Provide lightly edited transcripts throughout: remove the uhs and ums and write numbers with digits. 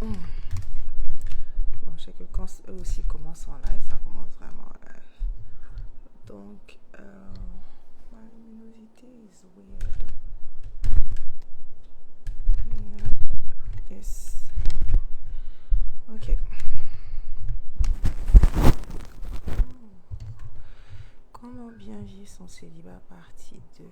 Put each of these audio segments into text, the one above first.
Bon, je sais que quand eux aussi commencent en live, ça commence vraiment en live. Donc, my luminosité is weird. Yeah. Yes. Ok. Comment bien vivre son célibat, partie 2.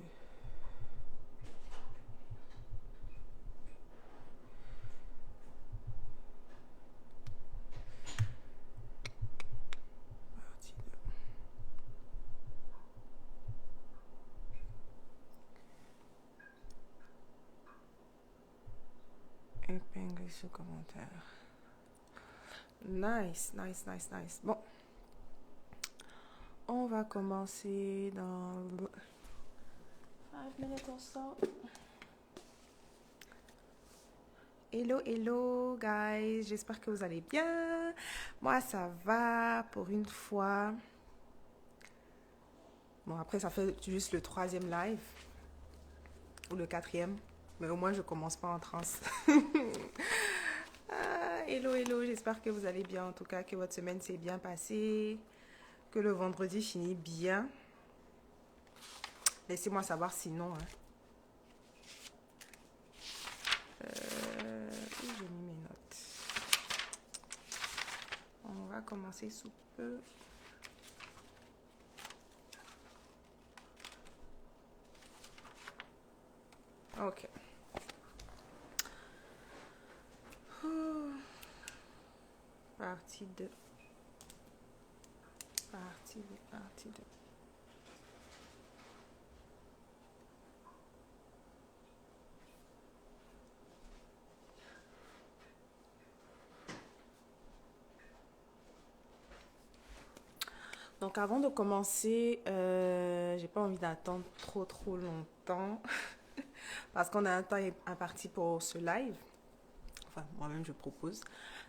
Partie 2. Épingle ce commentaire. Nice, nice, nice, nice. Bon, on va commencer dans 5 minutes or so. Hello, hello, guys. J'espère que vous allez bien. Moi, ça va pour une fois. Bon, après, ça fait juste le 3e live. Ou le 4e. Mais au moins, je commence pas en transe. Hello, hello. J'espère que vous allez bien. En tout cas, que votre semaine s'est bien passée. Que le vendredi finit bien. Laissez-moi savoir sinon. Où j'ai mis mes notes. On va commencer sous peu. Ok. Partie 2. Partie 2. Donc avant de commencer, j'ai pas envie d'attendre trop longtemps parce qu'on a un temps imparti pour ce live. Enfin, moi-même je propose.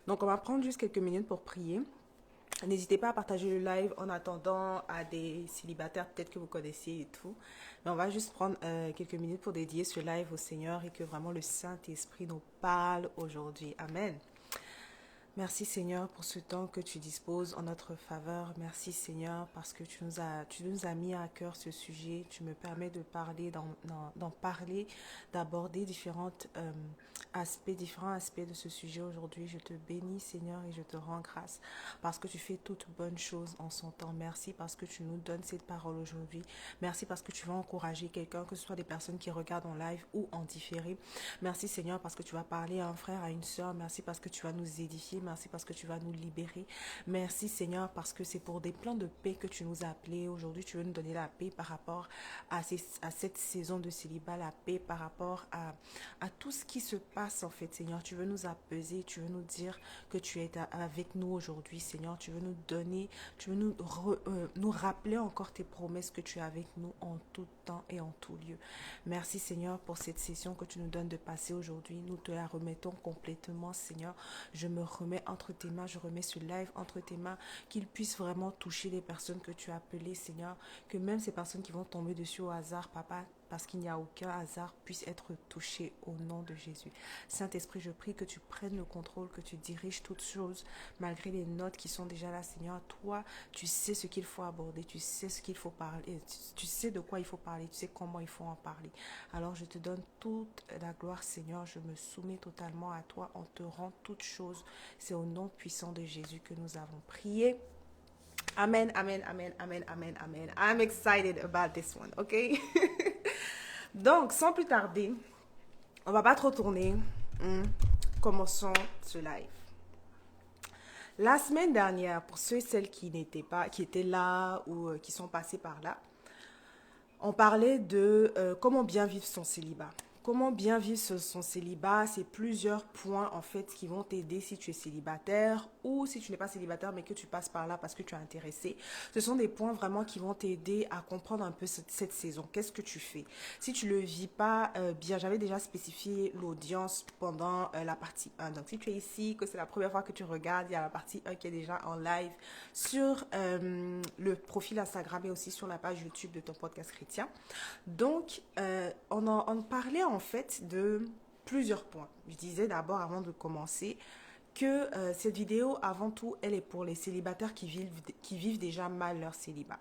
Donc on va prendre juste quelques minutes pour prier. N'hésitez pas à partager le live en attendant à des célibataires peut-être que vous connaissez et tout. Mais on va juste prendre quelques minutes pour dédier ce live au Seigneur et que vraiment le Saint-Esprit nous parle aujourd'hui. Amen. Merci Seigneur pour ce temps que tu disposes en notre faveur. Merci Seigneur parce que tu nous as mis à cœur ce sujet. Tu me permets de parler, d'en parler, d'aborder différents aspects de ce sujet aujourd'hui. Je te bénis Seigneur et je te rends grâce parce que tu fais toute bonne chose en son temps. Merci parce que tu nous donnes cette parole aujourd'hui. Merci parce que tu vas encourager quelqu'un, que ce soit des personnes qui regardent en live ou en différé. Merci Seigneur parce que tu vas parler à un frère, à une soeur. Merci parce que tu vas nous édifier. Merci parce que tu vas nous libérer. Merci Seigneur parce que c'est pour des plans de paix que tu nous as appelés. Aujourd'hui, tu veux nous donner la paix par rapport à cette saison de célibat, la paix par rapport à tout ce qui se passe en fait Seigneur. Tu veux nous apaiser, tu veux nous dire que tu es avec nous aujourd'hui Seigneur. Tu veux nous donner, tu veux nous rappeler encore tes promesses que tu es avec nous en tout temps et en tout lieu. Merci Seigneur pour cette session que tu nous donnes de passer aujourd'hui. Nous te la remettons complètement Seigneur. Je me remets entre tes mains, je remets ce live entre tes mains, qu'il puisse vraiment toucher les personnes que tu as appelées Seigneur. Que même ces personnes qui vont tomber dessus au hasard, Papa, parce qu'il n'y a aucun hasard, puissent être touchées au nom de Jésus. Saint-Esprit, je prie que tu prennes le contrôle, que tu diriges toutes choses, malgré les notes qui sont déjà là, Seigneur. Toi, tu sais ce qu'il faut aborder, tu sais ce qu'il faut parler, tu sais de quoi il faut parler, tu sais comment il faut en parler. Alors, je te donne toute la gloire, Seigneur. Je me soumets totalement à toi. On te rend toutes choses. C'est au nom puissant de Jésus que nous avons prié. Amen, amen, amen, amen, amen, amen. I'm excited about this one, ok? Donc, sans plus tarder, on va pas trop tourner. Commençons ce live. La semaine dernière, pour ceux et celles qui n'étaient pas, qui étaient là ou qui sont passés par là, on parlait de comment bien vivre son célibat. Comment bien vivre son célibat, c'est plusieurs points en fait qui vont t'aider si tu es célibataire ou si tu n'es pas célibataire mais que tu passes par là parce que tu es intéressé. Ce sont des points vraiment qui vont t'aider à comprendre un peu cette saison. Qu'est-ce que tu fais? Si tu ne le vis pas bien, j'avais déjà spécifié l'audience pendant la partie 1. Donc si tu es ici, que c'est la première fois que tu regardes, il y a la partie 1 qui est déjà en live sur le profil Instagram et aussi sur la page YouTube de ton podcast chrétien. Donc, on parlait en fait de plusieurs points. Je disais d'abord, avant de commencer, que cette vidéo, avant tout, elle est pour les célibataires qui vivent déjà mal leur célibat.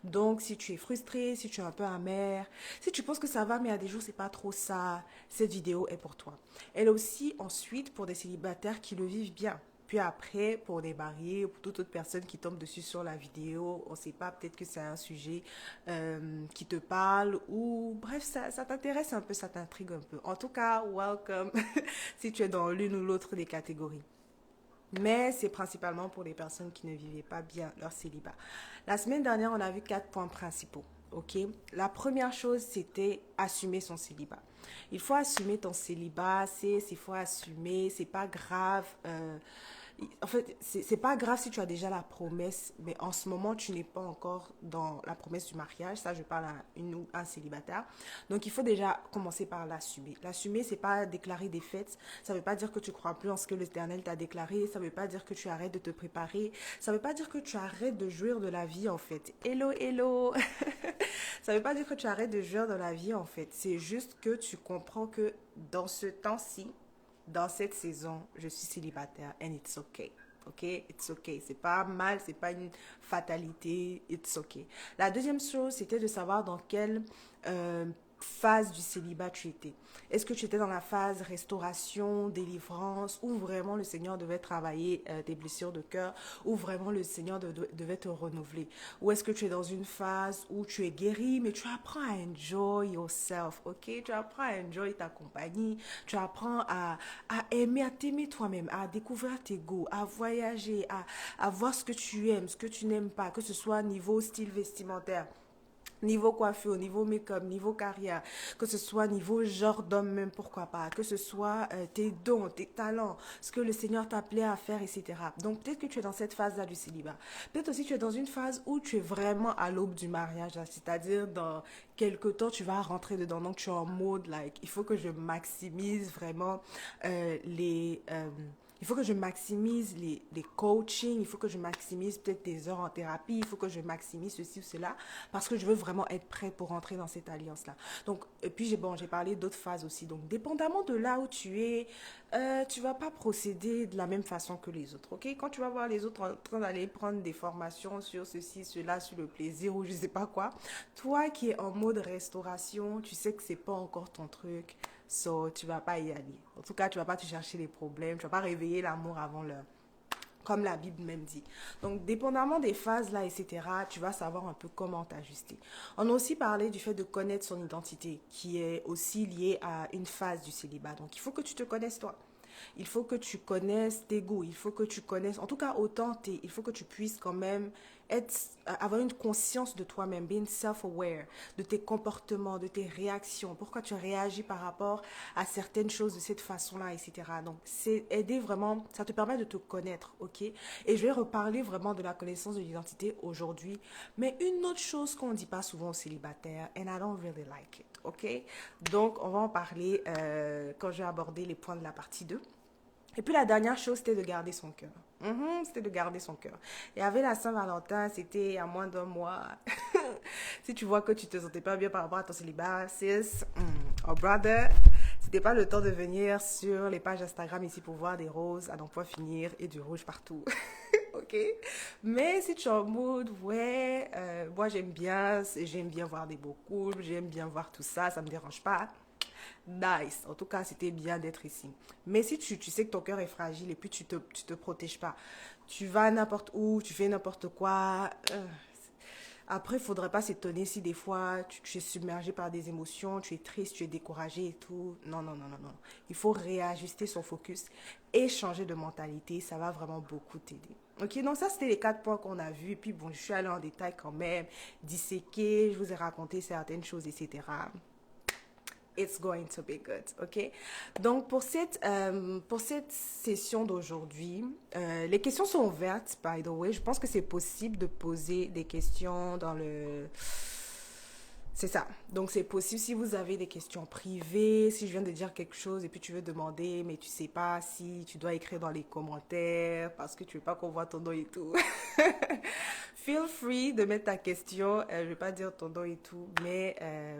Donc, si tu es frustré, si tu es un peu amer, si tu penses que ça va, mais à des jours, c'est pas trop ça, cette vidéo est pour toi. Elle est aussi ensuite pour des célibataires qui le vivent bien. Puis après, pour des mariés, pour toute autre personne qui tombe dessus sur la vidéo, on ne sait pas, peut-être que c'est un sujet qui te parle ou bref, ça t'intéresse un peu, ça t'intrigue un peu. En tout cas, welcome si tu es dans l'une ou l'autre des catégories. Mais c'est principalement pour les personnes qui ne vivaient pas bien leur célibat. La semaine dernière, on a vu 4 points principaux. Ok, la première chose, c'était assumer son célibat. Il faut assumer ton célibat, il faut assumer, c'est pas grave. En fait, c'est pas grave si tu as déjà la promesse, mais en ce moment, tu n'es pas encore dans la promesse du mariage. Ça, je parle à une ou un célibataire. Donc, il faut déjà commencer par l'assumer. L'assumer, c'est pas déclarer des fêtes. Ça veut pas dire que tu crois plus en ce que l'Éternel t'a déclaré. Ça veut pas dire que tu arrêtes de te préparer. Ça veut pas dire que tu arrêtes de jouir de la vie, en fait. Hello, hello. Ça veut pas dire que tu arrêtes de jouir de la vie, en fait. C'est juste que tu comprends que dans ce temps-ci, dans cette saison, je suis célibataire and it's okay. Ok, it's okay. C'est pas mal, c'est pas une fatalité, it's okay. La deuxième chose, c'était de savoir dans quelle phase du célibat tu étais. Est-ce que tu étais dans la phase restauration, délivrance, où vraiment le Seigneur devait travailler tes blessures de cœur, où vraiment le Seigneur devait te renouveler? Ou est-ce que tu es dans une phase où tu es guéri, mais tu apprends à enjoy yourself, ok? Tu apprends à enjoy ta compagnie, tu apprends à aimer, à t'aimer toi-même, à découvrir tes goûts, à voyager, à voir ce que tu aimes, ce que tu n'aimes pas, que ce soit niveau style vestimentaire, niveau coiffure, niveau make-up, niveau carrière, que ce soit niveau genre d'homme même, pourquoi pas, que ce soit tes dons, tes talents, ce que le Seigneur t'a appelé à faire, etc. Donc peut-être que tu es dans cette phase-là du célibat. Peut-être aussi tu es dans une phase où tu es vraiment à l'aube du mariage, c'est-à-dire dans quelque temps tu vas rentrer dedans. Donc tu es en mode, like, il faut que je maximise vraiment il faut que je maximise les coachings, il faut que je maximise peut-être des heures en thérapie, il faut que je maximise ceci ou cela, parce que je veux vraiment être prête pour rentrer dans cette alliance-là. Donc, et puis j'ai parlé d'autres phases aussi. Donc, dépendamment de là où tu es, tu vas pas procéder de la même façon que les autres, ok? Quand tu vas voir les autres en train d'aller prendre des formations sur ceci, cela, sur le plaisir ou je sais pas quoi, toi qui es en mode restauration, tu sais que c'est pas encore ton truc. So, tu vas pas y aller. En tout cas, tu vas pas te chercher les problèmes. Tu vas pas réveiller l'amour avant l'heure. Comme la Bible même dit. Donc, dépendamment des phases là, etc., tu vas savoir un peu comment t'ajuster. On a aussi parlé du fait de connaître son identité, qui est aussi lié à une phase du célibat. Donc, il faut que tu te connaisses toi. Il faut que tu connaisses tes goûts, il faut que tu connaisses, en tout cas autant il faut que tu puisses quand même avoir une conscience de toi-même, being self-aware, de tes comportements, de tes réactions, pourquoi tu réagis par rapport à certaines choses de cette façon-là, etc. Donc, c'est aider vraiment, ça te permet de te connaître, ok? Et je vais reparler vraiment de la connaissance de l'identité aujourd'hui. Mais une autre chose qu'on ne dit pas souvent aux célibataires, and I don't really like it, ok? Donc, on va en parler quand je vais aborder les points de la partie 2. Et puis la dernière chose, c'était de garder son cœur. C'était de garder son cœur. Et avec la Saint-Valentin, c'était à moins d'un mois. Si tu vois que tu te sentais pas bien par rapport à ton célibat, sis, oh brother, c'était pas le temps de venir sur les pages Instagram ici pour voir des roses à n'en point finir et du rouge partout. Ok? Mais si tu es en mode, ouais, moi j'aime bien voir des beaux couples, j'aime bien voir tout ça, ça me dérange pas. Nice. En tout cas, c'était bien d'être ici. Mais si tu sais que ton cœur est fragile et puis tu te protèges pas, tu vas n'importe où, tu fais n'importe quoi. Après, il faudrait pas s'étonner si des fois tu es submergé par des émotions, tu es triste, tu es découragé et tout. Non, non, non, non, non. Il faut réajuster son focus et changer de mentalité. Ça va vraiment beaucoup t'aider. Ok, donc ça, c'était les 4 points qu'on a vus. Et puis, bon, je suis allée en détail quand même, disséquer, je vous ai raconté certaines choses, etc. It's going to be good, ok? Donc, pour cette session d'aujourd'hui, les questions sont ouvertes, by the way. Je pense que c'est possible de poser des questions dans le... C'est ça. Donc, c'est possible si vous avez des questions privées, si je viens de dire quelque chose et puis tu veux demander, mais tu sais pas si tu dois écrire dans les commentaires parce que tu veux pas qu'on voit ton nom et tout. Feel free de mettre ta question. Je vais pas dire ton nom et tout, mais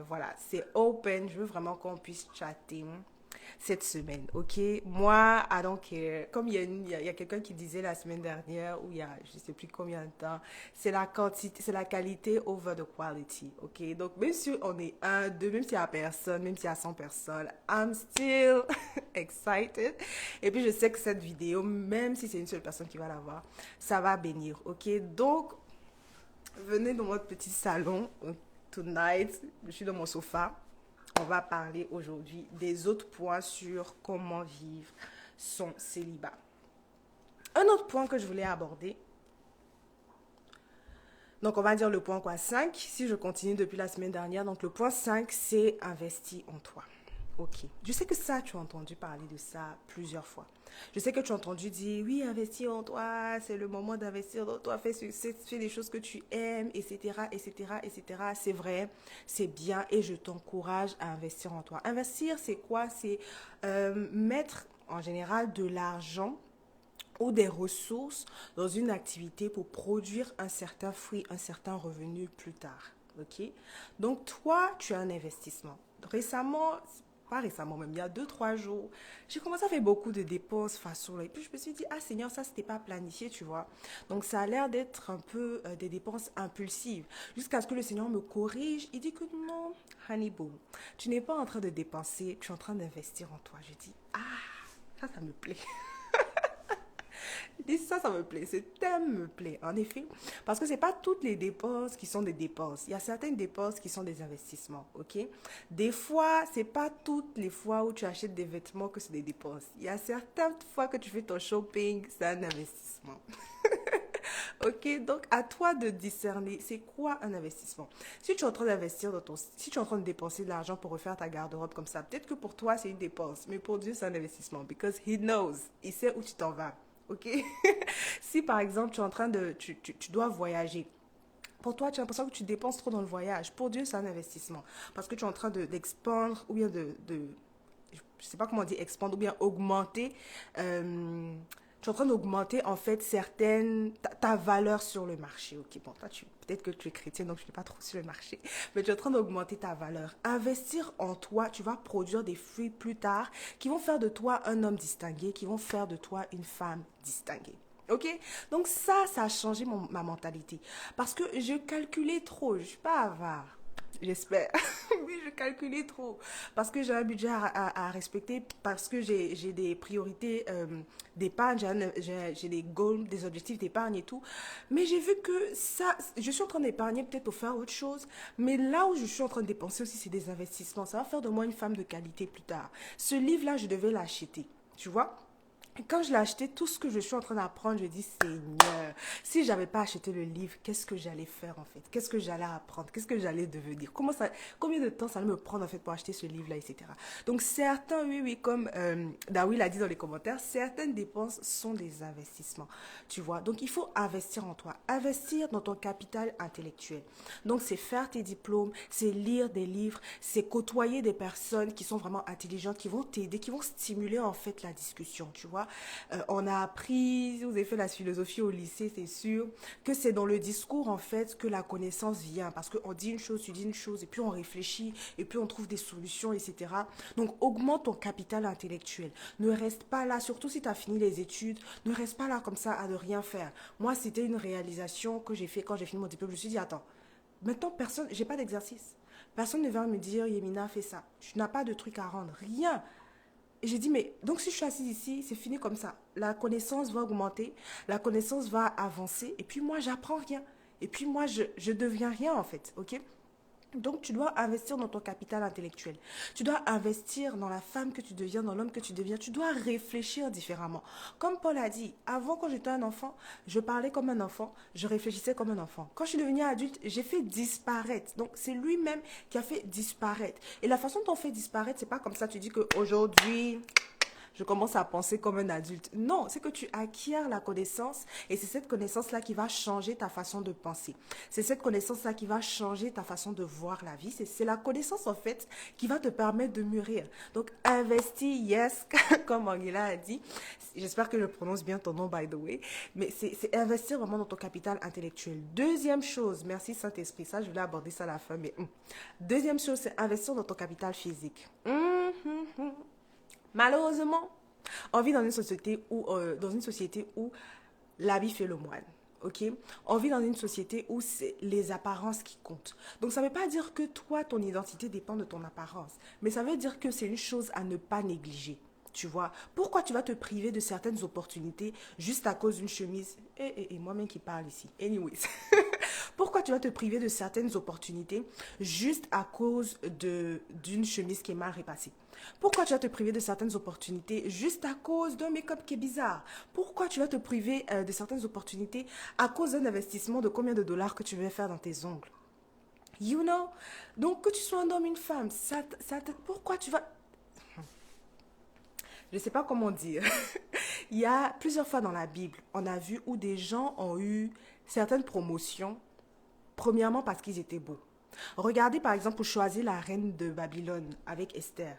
voilà, c'est open. Je veux vraiment qu'on puisse chatter. cette semaine, ok? Moi, I don't care. Comme il y a quelqu'un qui disait la semaine dernière, ou il y a je sais plus combien de temps, c'est la quantité, c'est la qualité over the quality, ok? Donc, même si on est un, deux, même s'il y a personne, même s'il y a 100 personnes, I'm still excited. Et puis, je sais que cette vidéo, même si c'est une seule personne qui va la voir, ça va bénir, ok? Donc, venez dans votre petit salon, tonight, je suis dans mon sofa. On va parler aujourd'hui des autres points sur comment vivre son célibat. Un autre point que je voulais aborder, donc on va dire le point quoi 5, si je continue depuis la semaine dernière, donc le point 5 c'est investir en toi. Ok, je sais que ça, tu as entendu parler de ça plusieurs fois. Je sais que tu as entendu dire, oui, investir en toi, c'est le moment d'investir en toi, fais des choses que tu aimes, etc., etc., etc. C'est vrai, c'est bien et je t'encourage à investir en toi. Investir, c'est quoi? C'est mettre en général de l'argent ou des ressources dans une activité pour produire un certain fruit, un certain revenu plus tard. Ok? Donc, toi, tu as un investissement. Récemment, pas récemment même, il y a 2, 3 jours, j'ai commencé à faire beaucoup de dépenses façon là. Et puis je me suis dit, ah Seigneur, ça c'était pas planifié, tu vois. Donc ça a l'air d'être un peu des dépenses impulsives. Jusqu'à ce que le Seigneur me corrige, il dit que non, honey boo, tu n'es pas en train de dépenser, tu es en train d'investir en toi. Je dis, ah, ça me plaît. Et ça me plaît, ce thème me plaît, en effet. Parce que ce n'est pas toutes les dépenses qui sont des dépenses. Il y a certaines dépenses qui sont des investissements, ok? Des fois, ce n'est pas toutes les fois où tu achètes des vêtements que c'est des dépenses. Il y a certaines fois que tu fais ton shopping, c'est un investissement. Ok, donc à toi de discerner c'est quoi un investissement. Si tu es en train d'investir si tu es en train de dépenser de l'argent pour refaire ta garde-robe comme ça, peut-être que pour toi c'est une dépense, mais pour Dieu c'est un investissement because he knows, il sait où tu t'en vas. Ok? Si par exemple tu es en train de, tu dois voyager, pour toi, tu as l'impression que tu dépenses trop dans le voyage. Pour Dieu, c'est un investissement. Parce que tu es en train d'expandre ou bien je ne sais pas comment on dit expandre ou bien augmenter. Tu es en train d'augmenter en fait ta valeur sur le marché. Ok, bon, toi, peut-être que tu es chrétien, donc je n'ai pas trop sur le marché. Mais tu es en train d'augmenter ta valeur. Investir en toi, tu vas produire des fruits plus tard qui vont faire de toi un homme distingué, qui vont faire de toi une femme distinguée. Ok? Donc ça a changé ma mentalité. Parce que je calculais trop. Je ne suis pas avare. J'espère. Oui, je calculais trop. Parce que j'ai un budget à respecter, parce que j'ai des priorités d'épargne, j'ai des goals, des objectifs d'épargne et tout. Mais j'ai vu que ça, je suis en train d'épargner peut-être pour faire autre chose. Mais là où je suis en train de dépenser aussi, c'est des investissements. Ça va faire de moi une femme de qualité plus tard. Ce livre-là, je devais l'acheter. Tu vois? Quand je l'ai acheté, tout ce que je suis en train d'apprendre, je dis, Seigneur, si je n'avais pas acheté le livre, qu'est-ce que j'allais faire en fait? Qu'est-ce que j'allais apprendre? Qu'est-ce que j'allais devenir? Combien de temps ça allait me prendre en fait pour acheter ce livre-là, etc. Donc certains, oui, oui, comme Dawi l'a dit dans les commentaires, certaines dépenses sont des investissements, tu vois. Donc il faut investir en toi, investir dans ton capital intellectuel. Donc c'est faire tes diplômes, c'est lire des livres, c'est côtoyer des personnes qui sont vraiment intelligentes, qui vont t'aider, qui vont stimuler en fait la discussion, tu vois. On a appris, si vous avez fait la philosophie au lycée, c'est sûr, que c'est dans le discours, en fait, que la connaissance vient. Parce qu'on dit une chose, tu dis une chose, et puis on réfléchit, et puis on trouve des solutions, etc. Donc, augmente ton capital intellectuel. Ne reste pas là, surtout si tu as fini les études, ne reste pas là comme ça à ne rien faire. Moi, c'était une réalisation que j'ai fait quand j'ai fini mon diplôme. Je me suis dit, attends, maintenant, j'ai pas d'exercice. Personne ne va me dire, Yemina, fais ça. Tu n'as pas de truc à rendre. Rien. Et j'ai dit, mais donc si je suis assise ici, c'est fini comme ça. La connaissance va augmenter, la connaissance va avancer, et puis moi, j'apprends rien. Et puis moi, je deviens rien en fait, ok? Donc, tu dois investir dans ton capital intellectuel. Tu dois investir dans la femme que tu deviens, dans l'homme que tu deviens. Tu dois réfléchir différemment. Comme Paul a dit, avant, quand j'étais un enfant, je parlais comme un enfant, je réfléchissais comme un enfant. Quand je suis devenue adulte, j'ai fait disparaître. Donc, c'est lui-même qui a fait disparaître. Et la façon dont on fait disparaître, c'est pas comme ça. Tu dis qu'aujourd'hui, je commence à penser comme un adulte. Non, c'est que tu acquiers la connaissance et c'est cette connaissance-là qui va changer ta façon de penser. C'est cette connaissance-là qui va changer ta façon de voir la vie. C'est la connaissance, en fait, qui va te permettre de mûrir. Donc, investis, yes, comme Angela a dit. J'espère que je prononce bien ton nom, by the way. Mais c'est investir vraiment dans ton capital intellectuel. Deuxième chose, merci Saint-Esprit, ça, je voulais aborder ça à la fin, mais deuxième chose, c'est investir dans ton capital physique. Malheureusement, on vit dans une société où l'habit fait le moine. Ok? On vit dans une société où c'est les apparences qui comptent. Donc ça ne veut pas dire que toi, ton identité dépend de ton apparence. Mais ça veut dire que c'est une chose à ne pas négliger. Tu vois? Pourquoi tu vas te priver de certaines opportunités juste à cause d'une chemise? Et moi-même qui parle ici. Anyways. Pourquoi tu vas te priver de certaines opportunités juste à cause d'une chemise qui est mal repassée? Pourquoi tu vas te priver de certaines opportunités juste à cause d'un make-up qui est bizarre? Pourquoi tu vas te priver de certaines opportunités à cause d'un investissement de combien de dollars que tu veux faire dans tes ongles? You know? Donc, que tu sois un homme, une femme, pourquoi tu vas... Je ne sais pas comment dire. Il y a plusieurs fois dans la Bible, on a vu où des gens ont eu certaines promotions, premièrement parce qu'ils étaient beaux. Regardez par exemple pour choisir la reine de Babylone avec Esther.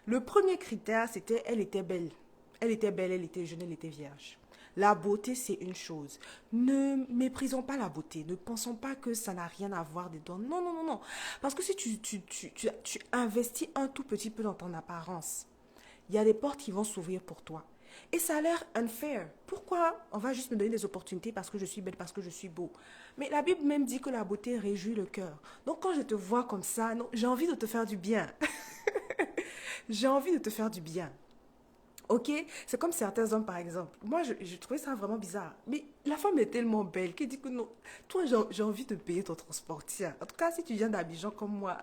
Le premier critère, c'était elle était belle. Elle était belle, elle était jeune, elle était vierge. La beauté, c'est une chose. Ne méprisons pas la beauté. Ne pensons pas que ça n'a rien à voir dedans. Non, non, non, non. Parce que si tu investis un tout petit peu dans ton apparence, il y a des portes qui vont s'ouvrir pour toi. Et ça a l'air unfair. Pourquoi on va juste me donner des opportunités parce que je suis belle, parce que je suis beau? Mais la Bible même dit que la beauté réjouit le cœur. Donc quand je te vois comme ça, non, j'ai envie de te faire du bien. J'ai envie de te faire du bien. Ok? C'est comme certains hommes, par exemple. Moi, je trouvais ça vraiment bizarre. Mais la femme est tellement belle qu'elle dit que non. Toi, j'ai envie de payer ton transport. Tiens, en tout cas, si tu viens d'Abidjan comme moi,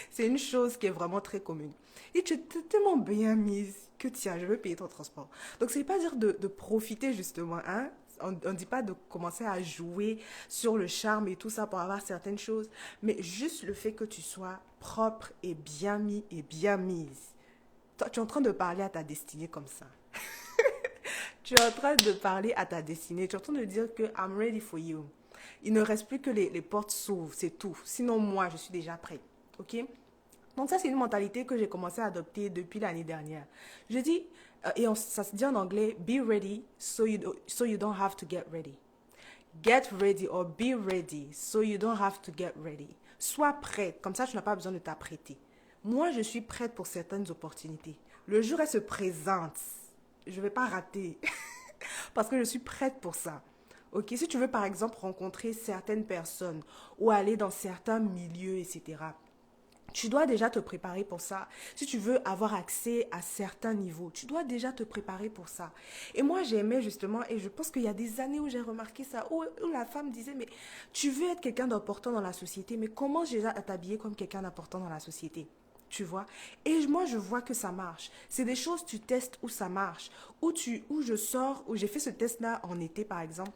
c'est une chose qui est vraiment très commune. Et tu es tellement bien mise que tiens, je veux payer ton transport. Donc, c'est pas dire de profiter justement, hein? On ne dit pas de commencer à jouer sur le charme et tout ça pour avoir certaines choses, mais juste le fait que tu sois propre et bien mis et bien mise. Toi, tu es en train de parler à ta destinée comme ça. Tu es en train de parler à ta destinée. Tu es en train de dire que I'm ready for you. Il ne reste plus que les portes s'ouvrent, c'est tout. Sinon, moi, je suis déjà prête. Ok? Donc ça, c'est une mentalité que j'ai commencé à adopter depuis l'année dernière. Je dis, ça se dit en anglais, be ready so you don't have to get ready. Get ready or be ready so you don't have to get ready. Sois prête, comme ça tu n'as pas besoin de t'apprêter. Moi, je suis prête pour certaines opportunités. Le jour, elle se présente. Je ne vais pas rater parce que je suis prête pour ça. Ok, si tu veux par exemple rencontrer certaines personnes ou aller dans certains milieux, etc., tu dois déjà te préparer pour ça. Si tu veux avoir accès à certains niveaux, tu dois déjà te préparer pour ça. Et moi, j'aimais justement, et je pense qu'il y a des années où j'ai remarqué ça, où la femme disait, mais tu veux être quelqu'un d'important dans la société, mais comment déjà à t'habiller comme quelqu'un d'important dans la société? Tu vois? Et moi, je vois que ça marche. C'est des choses, tu testes où ça marche. Où je sors, où j'ai fait ce test-là en été, par exemple.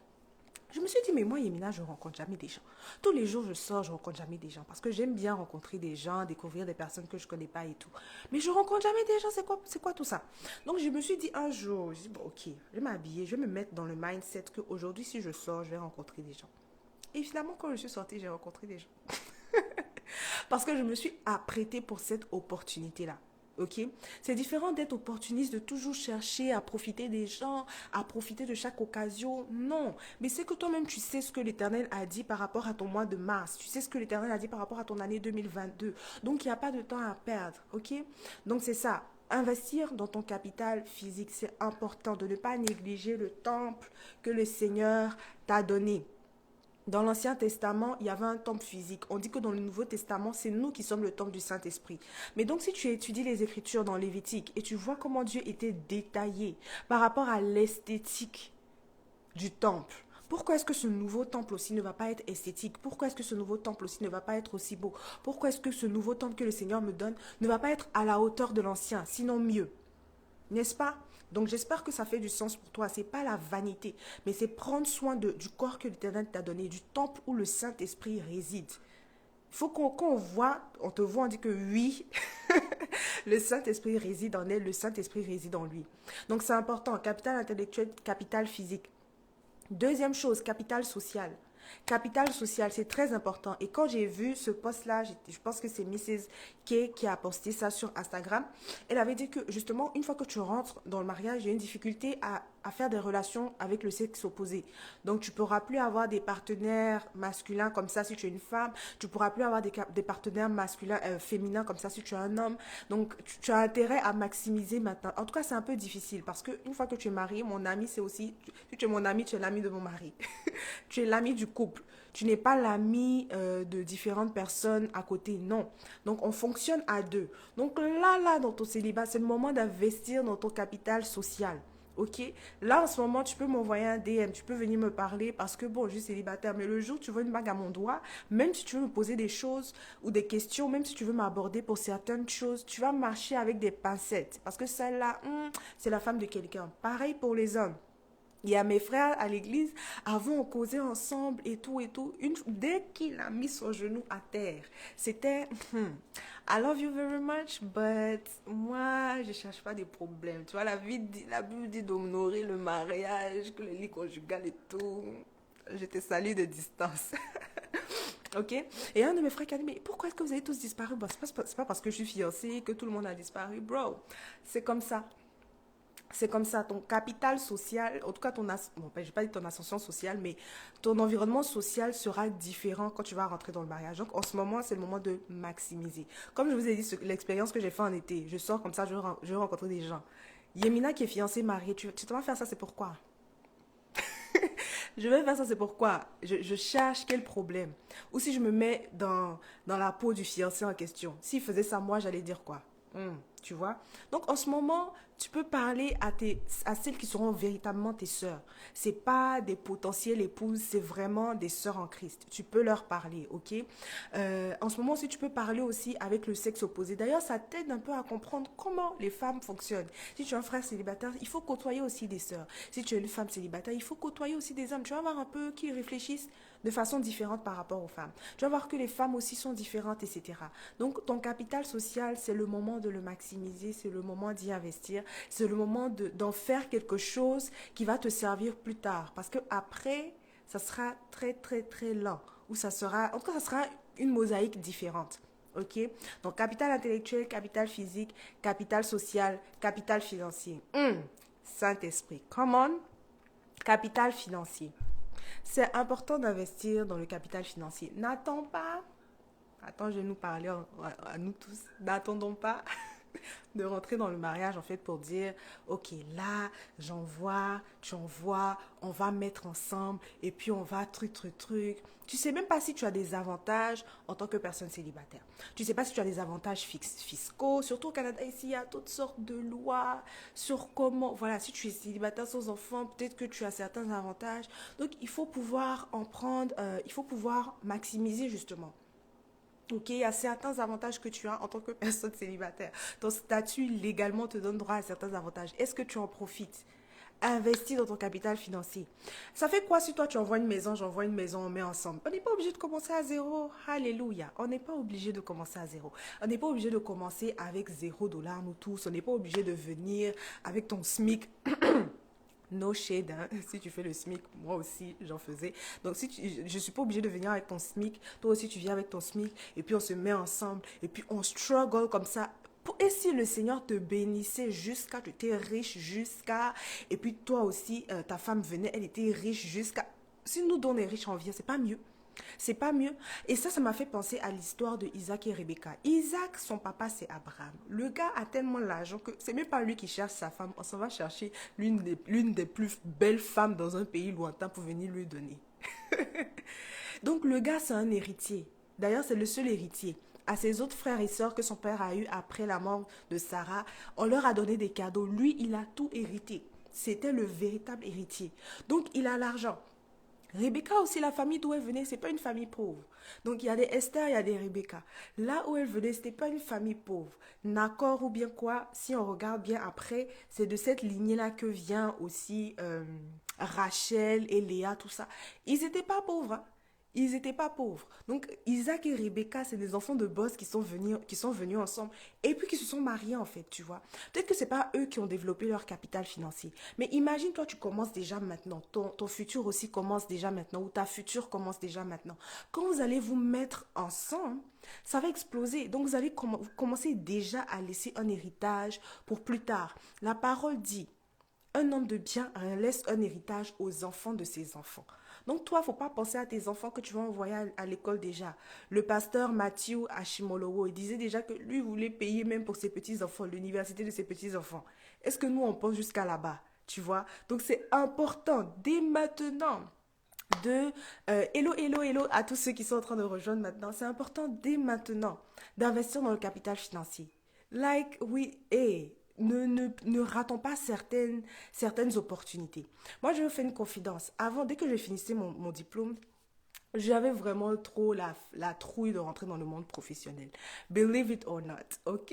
Je me suis dit, mais moi, Yemina, je ne rencontre jamais des gens. Tous les jours, je sors, je ne rencontre jamais des gens. Parce que j'aime bien rencontrer des gens, découvrir des personnes que je ne connais pas et tout. Mais je ne rencontre jamais des gens, c'est quoi tout ça? Donc, je me suis dit un jour, je dis, bon, ok, je vais m'habiller, je vais me mettre dans le mindset qu'aujourd'hui, si je sors, je vais rencontrer des gens. Et finalement, quand je suis sortie, j'ai rencontré des gens. Parce que je me suis apprêtée pour cette opportunité-là. Ok? C'est différent d'être opportuniste, de toujours chercher à profiter des gens, à profiter de chaque occasion. Non. Mais c'est que toi-même, tu sais ce que l'Éternel a dit par rapport à ton mois de mars. Tu sais ce que l'Éternel a dit par rapport à ton année 2022. Donc, il n'y a pas de temps à perdre. Ok? Donc, c'est ça. Investir dans ton capital physique, c'est important de ne pas négliger le temple que le Seigneur t'a donné. Dans l'Ancien Testament, il y avait un temple physique. On dit que dans le Nouveau Testament, c'est nous qui sommes le temple du Saint-Esprit. Mais donc, si tu étudies les Écritures dans Lévitique et tu vois comment Dieu était détaillé par rapport à l'esthétique du temple, pourquoi est-ce que ce nouveau temple aussi ne va pas être esthétique? Pourquoi est-ce que ce nouveau temple aussi ne va pas être aussi beau? Pourquoi est-ce que ce nouveau temple que le Seigneur me donne ne va pas être à la hauteur de l'ancien, sinon mieux? N'est-ce pas? Donc j'espère que ça fait du sens pour toi. C'est pas la vanité, mais c'est prendre soin du corps que l'Éternel t'a donné, du temple où le Saint-Esprit réside. Il faut qu'on voit, on te voit, on dit que oui, le Saint-Esprit réside en elle, le Saint-Esprit réside en lui. Donc c'est important, capital intellectuel, capital physique. Deuxième chose, capital social. Capital social, c'est très important. Et quand j'ai vu ce post-là, je pense que c'est Mrs. K qui a posté ça sur Instagram. Elle avait dit que justement, une fois que tu rentres dans le mariage, il y a une difficulté à à faire des relations avec le sexe opposé. Donc, tu pourras plus avoir des partenaires masculins comme ça si tu es une femme. Tu pourras plus avoir des partenaires masculins, féminins comme ça si tu es un homme. Donc, tu as intérêt à maximiser maintenant. En tout cas, c'est un peu difficile parce qu'une fois que tu es marié, mon ami, c'est aussi, si tu es mon ami, tu es l'ami de mon mari. Tu es l'ami du couple. Tu n'es pas l'ami de différentes personnes à côté, non. Donc, on fonctionne à deux. Donc, dans ton célibat, c'est le moment d'investir dans ton capital social. Ok? Là, en ce moment, tu peux m'envoyer un DM, tu peux venir me parler parce que, bon, je suis célibataire, mais le jour où tu veux une bague à mon doigt, même si tu veux me poser des choses ou des questions, même si tu veux m'aborder pour certaines choses, tu vas marcher avec des pincettes parce que celle-là, c'est la femme de quelqu'un. Pareil pour les hommes. Il y a mes frères à l'église, avant on causait ensemble et tout et tout. Dès qu'il a mis son genou à terre, c'était I love you very much, but moi je cherche pas des problèmes. Tu vois, la Bible dit d'honorer le mariage, que le lit conjugal et tout. Je te salue de distance. Ok? Et un de mes frères qui a dit, mais pourquoi est-ce que vous avez tous disparu? Bon, c'est pas parce que je suis fiancée que tout le monde a disparu, bro. C'est comme ça. C'est comme ça, ton capital social, en tout cas bon, je ne vais pas dire ton ascension sociale, mais ton environnement social sera différent quand tu vas rentrer dans le mariage. Donc en ce moment, c'est le moment de maximiser. Comme je vous ai dit, l'expérience que j'ai fait en été, je sors comme ça, je vais rencontrer des gens. Yemina qui est fiancée, mariée, tu te vas faire ça, c'est pourquoi? Je vais faire ça, c'est pourquoi je cherche quel problème. Ou si je me mets dans la peau du fiancé en question. S'il faisait ça, moi, j'allais dire quoi? Tu vois? Donc, en ce moment, tu peux parler à celles qui seront véritablement tes sœurs. C'est pas des potentielles épouses, c'est vraiment des sœurs en Christ. Tu peux leur parler, ok? En ce moment aussi, tu peux parler aussi avec le sexe opposé. D'ailleurs, ça t'aide un peu à comprendre comment les femmes fonctionnent. Si tu es un frère célibataire, il faut côtoyer aussi des sœurs. Si tu es une femme célibataire, il faut côtoyer aussi des hommes. Tu vas voir un peu qui réfléchissent de façon différente par rapport aux femmes. Tu vas voir que les femmes aussi sont différentes, etc. Donc, ton capital social, c'est le moment de le maximiser, c'est le moment d'y investir, c'est le moment d'en faire quelque chose qui va te servir plus tard. Parce que après, ça sera très, très, très lent. Ou ça sera, en tout cas, ça sera une mosaïque différente. Ok? Donc, capital intellectuel, capital physique, capital social, capital financier. Saint-Esprit. Come on. Capital financier. C'est important d'investir dans le capital financier. N'attends pas. Attends, je vais nous parler à nous tous. N'attendons pas de rentrer dans le mariage en fait pour dire ok là j'envoie, tu envoies, on va mettre ensemble et puis on va truc. Tu sais même pas si tu as des avantages en tant que personne célibataire. Tu sais pas si tu as des avantages fiscaux. Surtout au Canada ici il y a toutes sortes de lois sur comment voilà si tu es célibataire sans enfant peut-être que tu as certains avantages. Donc il faut pouvoir en prendre, il faut pouvoir maximiser justement. Ok, il y a certains avantages que tu as en tant que personne célibataire. Ton statut légalement te donne droit à certains avantages. Est-ce que tu en profites? Investis dans ton capital financier. Ça fait quoi si toi tu envoies une maison, j'envoie une maison, on met ensemble? On n'est pas obligé de commencer à zéro. Alléluia. On n'est pas obligé de commencer à zéro. On n'est pas obligé de commencer avec 0 $ nous tous. On n'est pas obligé de venir avec ton SMIC. No shade, hein. Si tu fais le SMIC, moi aussi j'en faisais. Donc je suis pas obligée de venir avec ton SMIC, toi aussi tu viens avec ton SMIC, et puis on se met ensemble, et puis on struggle comme ça. Et si le Seigneur te bénissait jusqu'à, tu étais riche jusqu'à, et puis toi aussi, ta femme venait, elle était riche jusqu'à. Si nous donnons les riches en vie, c'est pas mieux. C'est pas mieux. Et ça m'a fait penser à l'histoire de Isaac et Rebecca. Isaac, son papa, c'est Abraham. Le gars a tellement l'argent que c'est même pas lui qui cherche sa femme. On s'en va chercher l'une des plus belles femmes dans un pays lointain pour venir lui donner. Donc le gars, c'est un héritier. D'ailleurs, c'est le seul héritier. À ses autres frères et sœurs que son père a eu après la mort de Sarah, on leur a donné des cadeaux. Lui, il a tout hérité. C'était le véritable héritier. Donc, il a l'argent. Rebecca aussi, la famille d'où elle venait, c'est pas une famille pauvre. Donc il y a des Esther, il y a des Rebecca. Là où elle venait, c'était pas une famille pauvre. Nacor ou bien quoi, si on regarde bien après, c'est de cette lignée-là que vient aussi Rachel et Léa, tout ça. Ils n'étaient pas pauvres, hein. Ils n'étaient pas pauvres. Donc, Isaac et Rebecca, c'est des enfants de boss qui sont venus ensemble et puis qui se sont mariés, en fait, tu vois. Peut-être que ce n'est pas eux qui ont développé leur capital financier. Mais imagine, toi, tu commences déjà maintenant. Ton futur aussi commence déjà maintenant ou ta future commence déjà maintenant. Quand vous allez vous mettre ensemble, ça va exploser. Donc, vous allez commencer déjà à laisser un héritage pour plus tard. La parole dit, Un homme de bien laisse un héritage aux enfants de ses enfants. Donc toi, faut pas penser à tes enfants que tu vas envoyer à l'école déjà. Le pasteur Matthew Hashimolowo, il disait déjà que lui voulait payer même pour ses petits-enfants, l'université de ses petits-enfants. Est-ce que nous, on pense jusqu'à là-bas? Tu vois? Donc c'est important dès maintenant de hello, hello, hello à tous ceux qui sont en train de rejoindre maintenant. C'est important dès maintenant d'investir dans le capital financier. Like, oui, hey, ne ratons pas certaines opportunités. Moi, je vous fais une confidence. Avant, dès que je finissais mon diplôme, j'avais vraiment trop la trouille de rentrer dans le monde professionnel. Believe it or not, ok?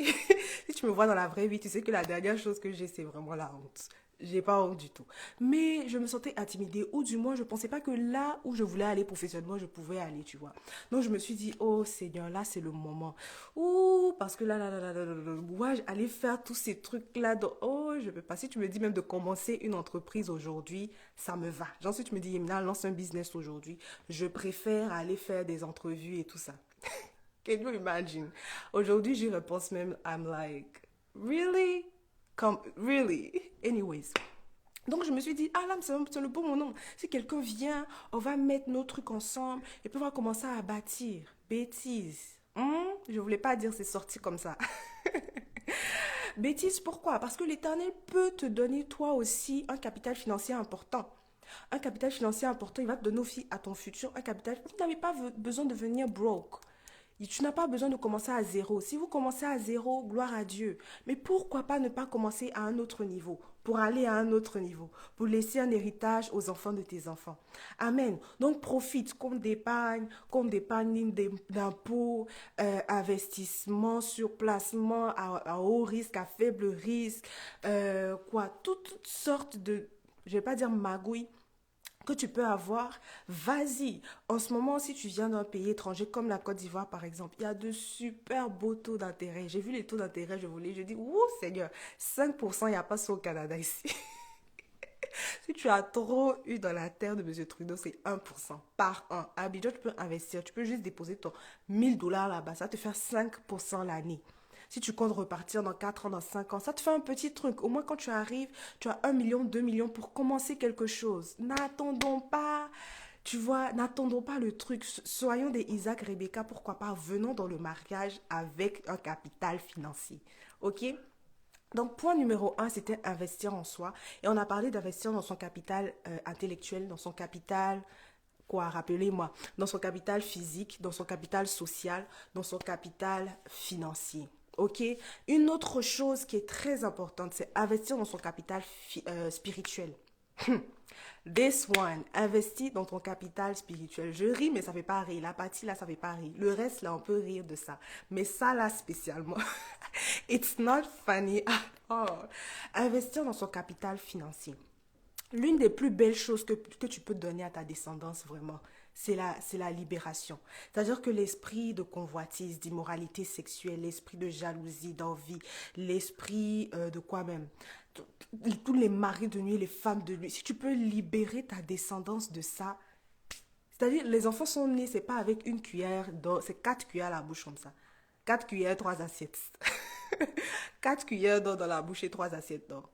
Si tu me vois dans la vraie vie, tu sais que la dernière chose que j'ai, c'est vraiment la honte. J'ai pas honte du tout. Mais je me sentais intimidée, ou du moins, je pensais pas que là où je voulais aller professionnellement, je pouvais aller, tu vois. Donc, je me suis dit, oh Seigneur, là, c'est le moment. Ouh, parce que ouais, aller faire tous ces trucs-là, oh, je peux pas. Si tu me dis même de commencer une entreprise aujourd'hui, ça me va. Genre, si tu me dis, Yemina, lance un business aujourd'hui, je préfère aller faire des entrevues et tout ça. Can you imagine? Aujourd'hui, j'y repense même, I'm like, really? Come, really? Anyways. Donc je me suis dit, ah là, c'est le bon moment. Si quelqu'un vient, on va mettre nos trucs ensemble et puis on va commencer à bâtir. Bêtise. Je voulais pas dire c'est sorti comme ça. Bêtise, pourquoi? Parce que l'Éternel peut te donner toi aussi un capital financier important. Un capital financier important, il va te donner aussi à ton futur un capital. Vous n'avez pas besoin de devenir broke. Tu n'as pas besoin de commencer à zéro. Si vous commencez à zéro, gloire à Dieu. Mais pourquoi pas ne pas commencer à un autre niveau, pour aller à un autre niveau, pour laisser un héritage aux enfants de tes enfants. Amen. Donc profite, compte d'épargne d'impôts, investissement sur placement à haut risque, à faible risque, toutes sortes de, je vais pas dire magouilles, que tu peux avoir, vas-y. En ce moment, si tu viens d'un pays étranger comme la Côte d'Ivoire, par exemple, il y a de super beaux taux d'intérêt. J'ai vu les taux d'intérêt, je dis, ouh, Seigneur, 5%, il n'y a pas ça au Canada ici. Si tu as trop eu dans la terre de M. Trudeau, c'est 1% par an. À Abidjan, tu peux investir, tu peux juste déposer ton 1000 $ là-bas, ça va te faire 5% l'année. Si tu comptes repartir dans 4 ans, dans 5 ans, ça te fait un petit truc. Au moins, quand tu arrives, tu as 1 million, 2 millions pour commencer quelque chose. N'attendons pas, tu vois, n'attendons pas le truc. Soyons des Isaac, Rebecca, pourquoi pas, venons dans le mariage avec un capital financier. OK? Donc, point numéro un, c'était investir en soi. Et on a parlé d'investir dans son capital intellectuel, dans son capital, quoi, rappelez-moi, dans son capital physique, dans son capital social, dans son capital financier. Ok? Une autre chose qui est très importante, c'est investir dans son capital spirituel. This one, investis dans ton capital spirituel. Je ris, mais ça fait pas rire. La partie là, ça fait pas rire. Le reste là, on peut rire de ça. Mais ça là, spécialement, it's not funny at all. Investir dans son capital financier. L'une des plus belles choses que tu peux donner à ta descendance, vraiment, c'est la libération. C'est-à-dire que l'esprit de convoitise, d'immoralité sexuelle, l'esprit de jalousie, d'envie, l'esprit de quoi même, tous les maris de nuit, les femmes de nuit, si tu peux libérer ta descendance de ça, c'est-à-dire les enfants sont nés, c'est pas avec une cuillère d'or, c'est 4 cuillères à la bouche comme ça. 4 cuillères, 3 assiettes. 4 cuillères d'or dans la bouche et 3 assiettes d'or.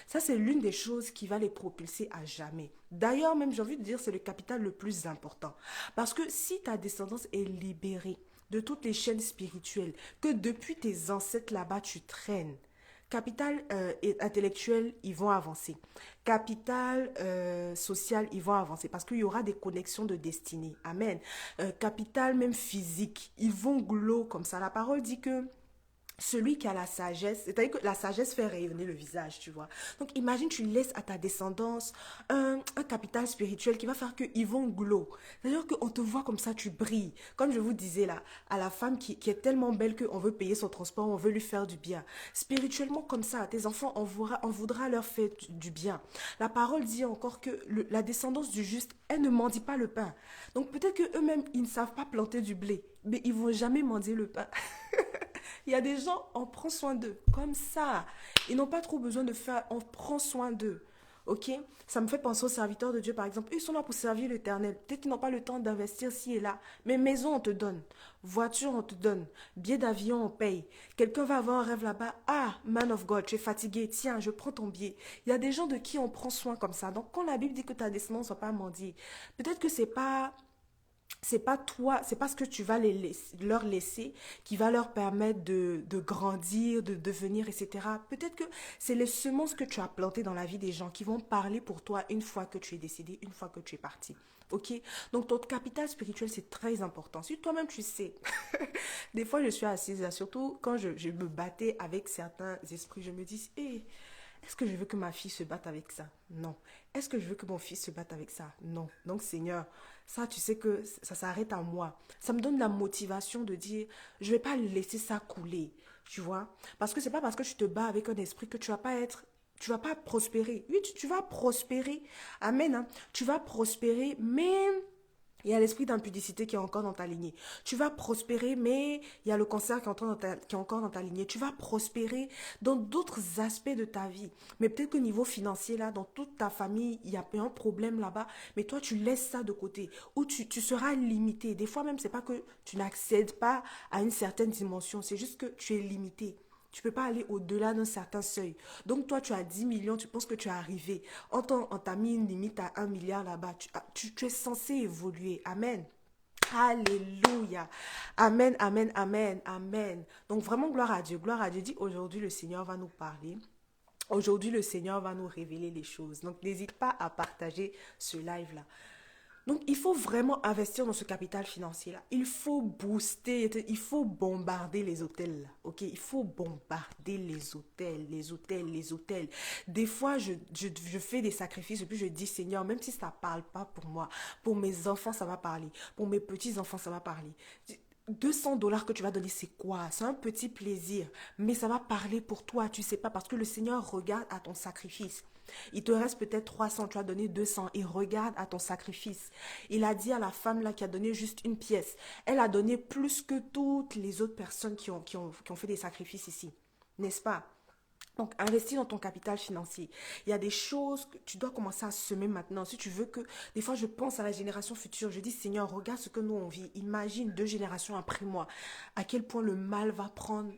Ça, c'est l'une des choses qui va les propulser à jamais. D'ailleurs, même, j'ai envie de dire, c'est le capital le plus important. Parce que si ta descendance est libérée de toutes les chaînes spirituelles, que depuis tes ancêtres là-bas, tu traînes, capital intellectuel, ils vont avancer. Capital social, ils vont avancer. Parce qu'il y aura des connexions de destinée. Amen. Capital même physique, ils vont glow comme ça. La parole dit que celui qui a la sagesse, c'est-à-dire que la sagesse fait rayonner le visage, tu vois. Donc imagine, tu laisses à ta descendance un capital spirituel qui va faire qu'ils vont glow. C'est-à-dire qu'on te voit comme ça, tu brilles. Comme je vous disais là, à la femme qui est tellement belle qu'on veut payer son transport, on veut lui faire du bien. Spirituellement comme ça, tes enfants, on voudra leur faire du bien. La parole dit encore que la descendance du juste, elle ne mendie pas le pain. Donc peut-être qu'eux-mêmes, ils ne savent pas planter du blé, mais ils vont jamais mendier le pain. Il y a des gens, on prend soin d'eux, comme ça. Ils n'ont pas trop besoin de faire, on prend soin d'eux. Ok, ça me fait penser aux serviteurs de Dieu, par exemple. Ils sont là pour servir l'Éternel. Peut-être qu'ils n'ont pas le temps d'investir ci et là. Mais maison, on te donne. Voiture, on te donne. Billet d'avion, on paye. Quelqu'un va avoir un rêve là-bas. Ah, man of God, tu es fatigué. Tiens, je prends ton billet. Il y a des gens de qui on prend soin comme ça. Donc, quand la Bible dit que ta descendance ne va pas mendier, peut-être que c'est pas toi, c'est pas ce que tu vas leur laisser qui va leur permettre de grandir, de devenir, etc. Peut-être que c'est les semences que tu as plantées dans la vie des gens qui vont parler pour toi une fois que tu es décédé, une fois que tu es parti. Ok? Donc ton capital spirituel, c'est très important. Si toi-même tu sais, des fois je suis assise, surtout quand je me battais avec certains esprits, je me dis, hé, est-ce que je veux que ma fille se batte avec ça? Non. Est-ce que je veux que mon fils se batte avec ça? Non. Donc, Seigneur, ça, tu sais que ça s'arrête à moi. Ça me donne la motivation de dire, je ne vais pas laisser ça couler. Tu vois? Parce que c'est pas parce que tu te bats avec un esprit que tu vas pas prospérer. Oui, tu vas prospérer. Amen. Hein. Tu vas prospérer, mais il y a l'esprit d'impudicité qui est encore dans ta lignée. Tu vas prospérer, mais il y a le cancer qui est encore dans ta lignée. Tu vas prospérer dans d'autres aspects de ta vie. Mais peut-être qu'au niveau financier, là, dans toute ta famille, il y a un problème là-bas. Mais toi, tu laisses ça de côté. Ou tu seras limité. Des fois même, c'est pas que tu n'accèdes pas à une certaine dimension. C'est juste que tu es limité. Tu ne peux pas aller au-delà d'un certain seuil. Donc toi, tu as 10 millions, tu penses que tu es arrivé. On t'a mis une limite à 1 milliard là-bas. Tu es censé évoluer. Amen. Alléluia. Amen, amen, amen, amen. Donc vraiment, gloire à Dieu. Gloire à Dieu. Dit aujourd'hui, le Seigneur va nous parler. Aujourd'hui, le Seigneur va nous révéler les choses. Donc n'hésite pas à partager ce live-là. Donc, il faut vraiment investir dans ce capital financier-là. Il faut booster, il faut bombarder les hôtels. Ok, il faut bombarder les hôtels, les hôtels, les hôtels. Des fois, je fais des sacrifices et puis je dis, Seigneur, même si ça ne parle pas pour moi, pour mes enfants, ça va parler. Pour mes petits-enfants, ça va parler. 200 $ que tu vas donner, c'est quoi? C'est un petit plaisir, mais ça va parler pour toi, tu sais pas, parce que le Seigneur regarde à ton sacrifice. Il te reste peut-être 300, tu as donné 200, il regarde à ton sacrifice. Il a dit à la femme là qui a donné juste une pièce, elle a donné plus que toutes les autres personnes qui ont fait des sacrifices ici, n'est-ce pas? Donc, investis dans ton capital financier. Il y a des choses que tu dois commencer à semer maintenant. Si tu veux que, des fois, je pense à la génération future. Je dis, Seigneur, regarde ce que nous on vit. Imagine 2 générations après moi. À quel point le mal va prendre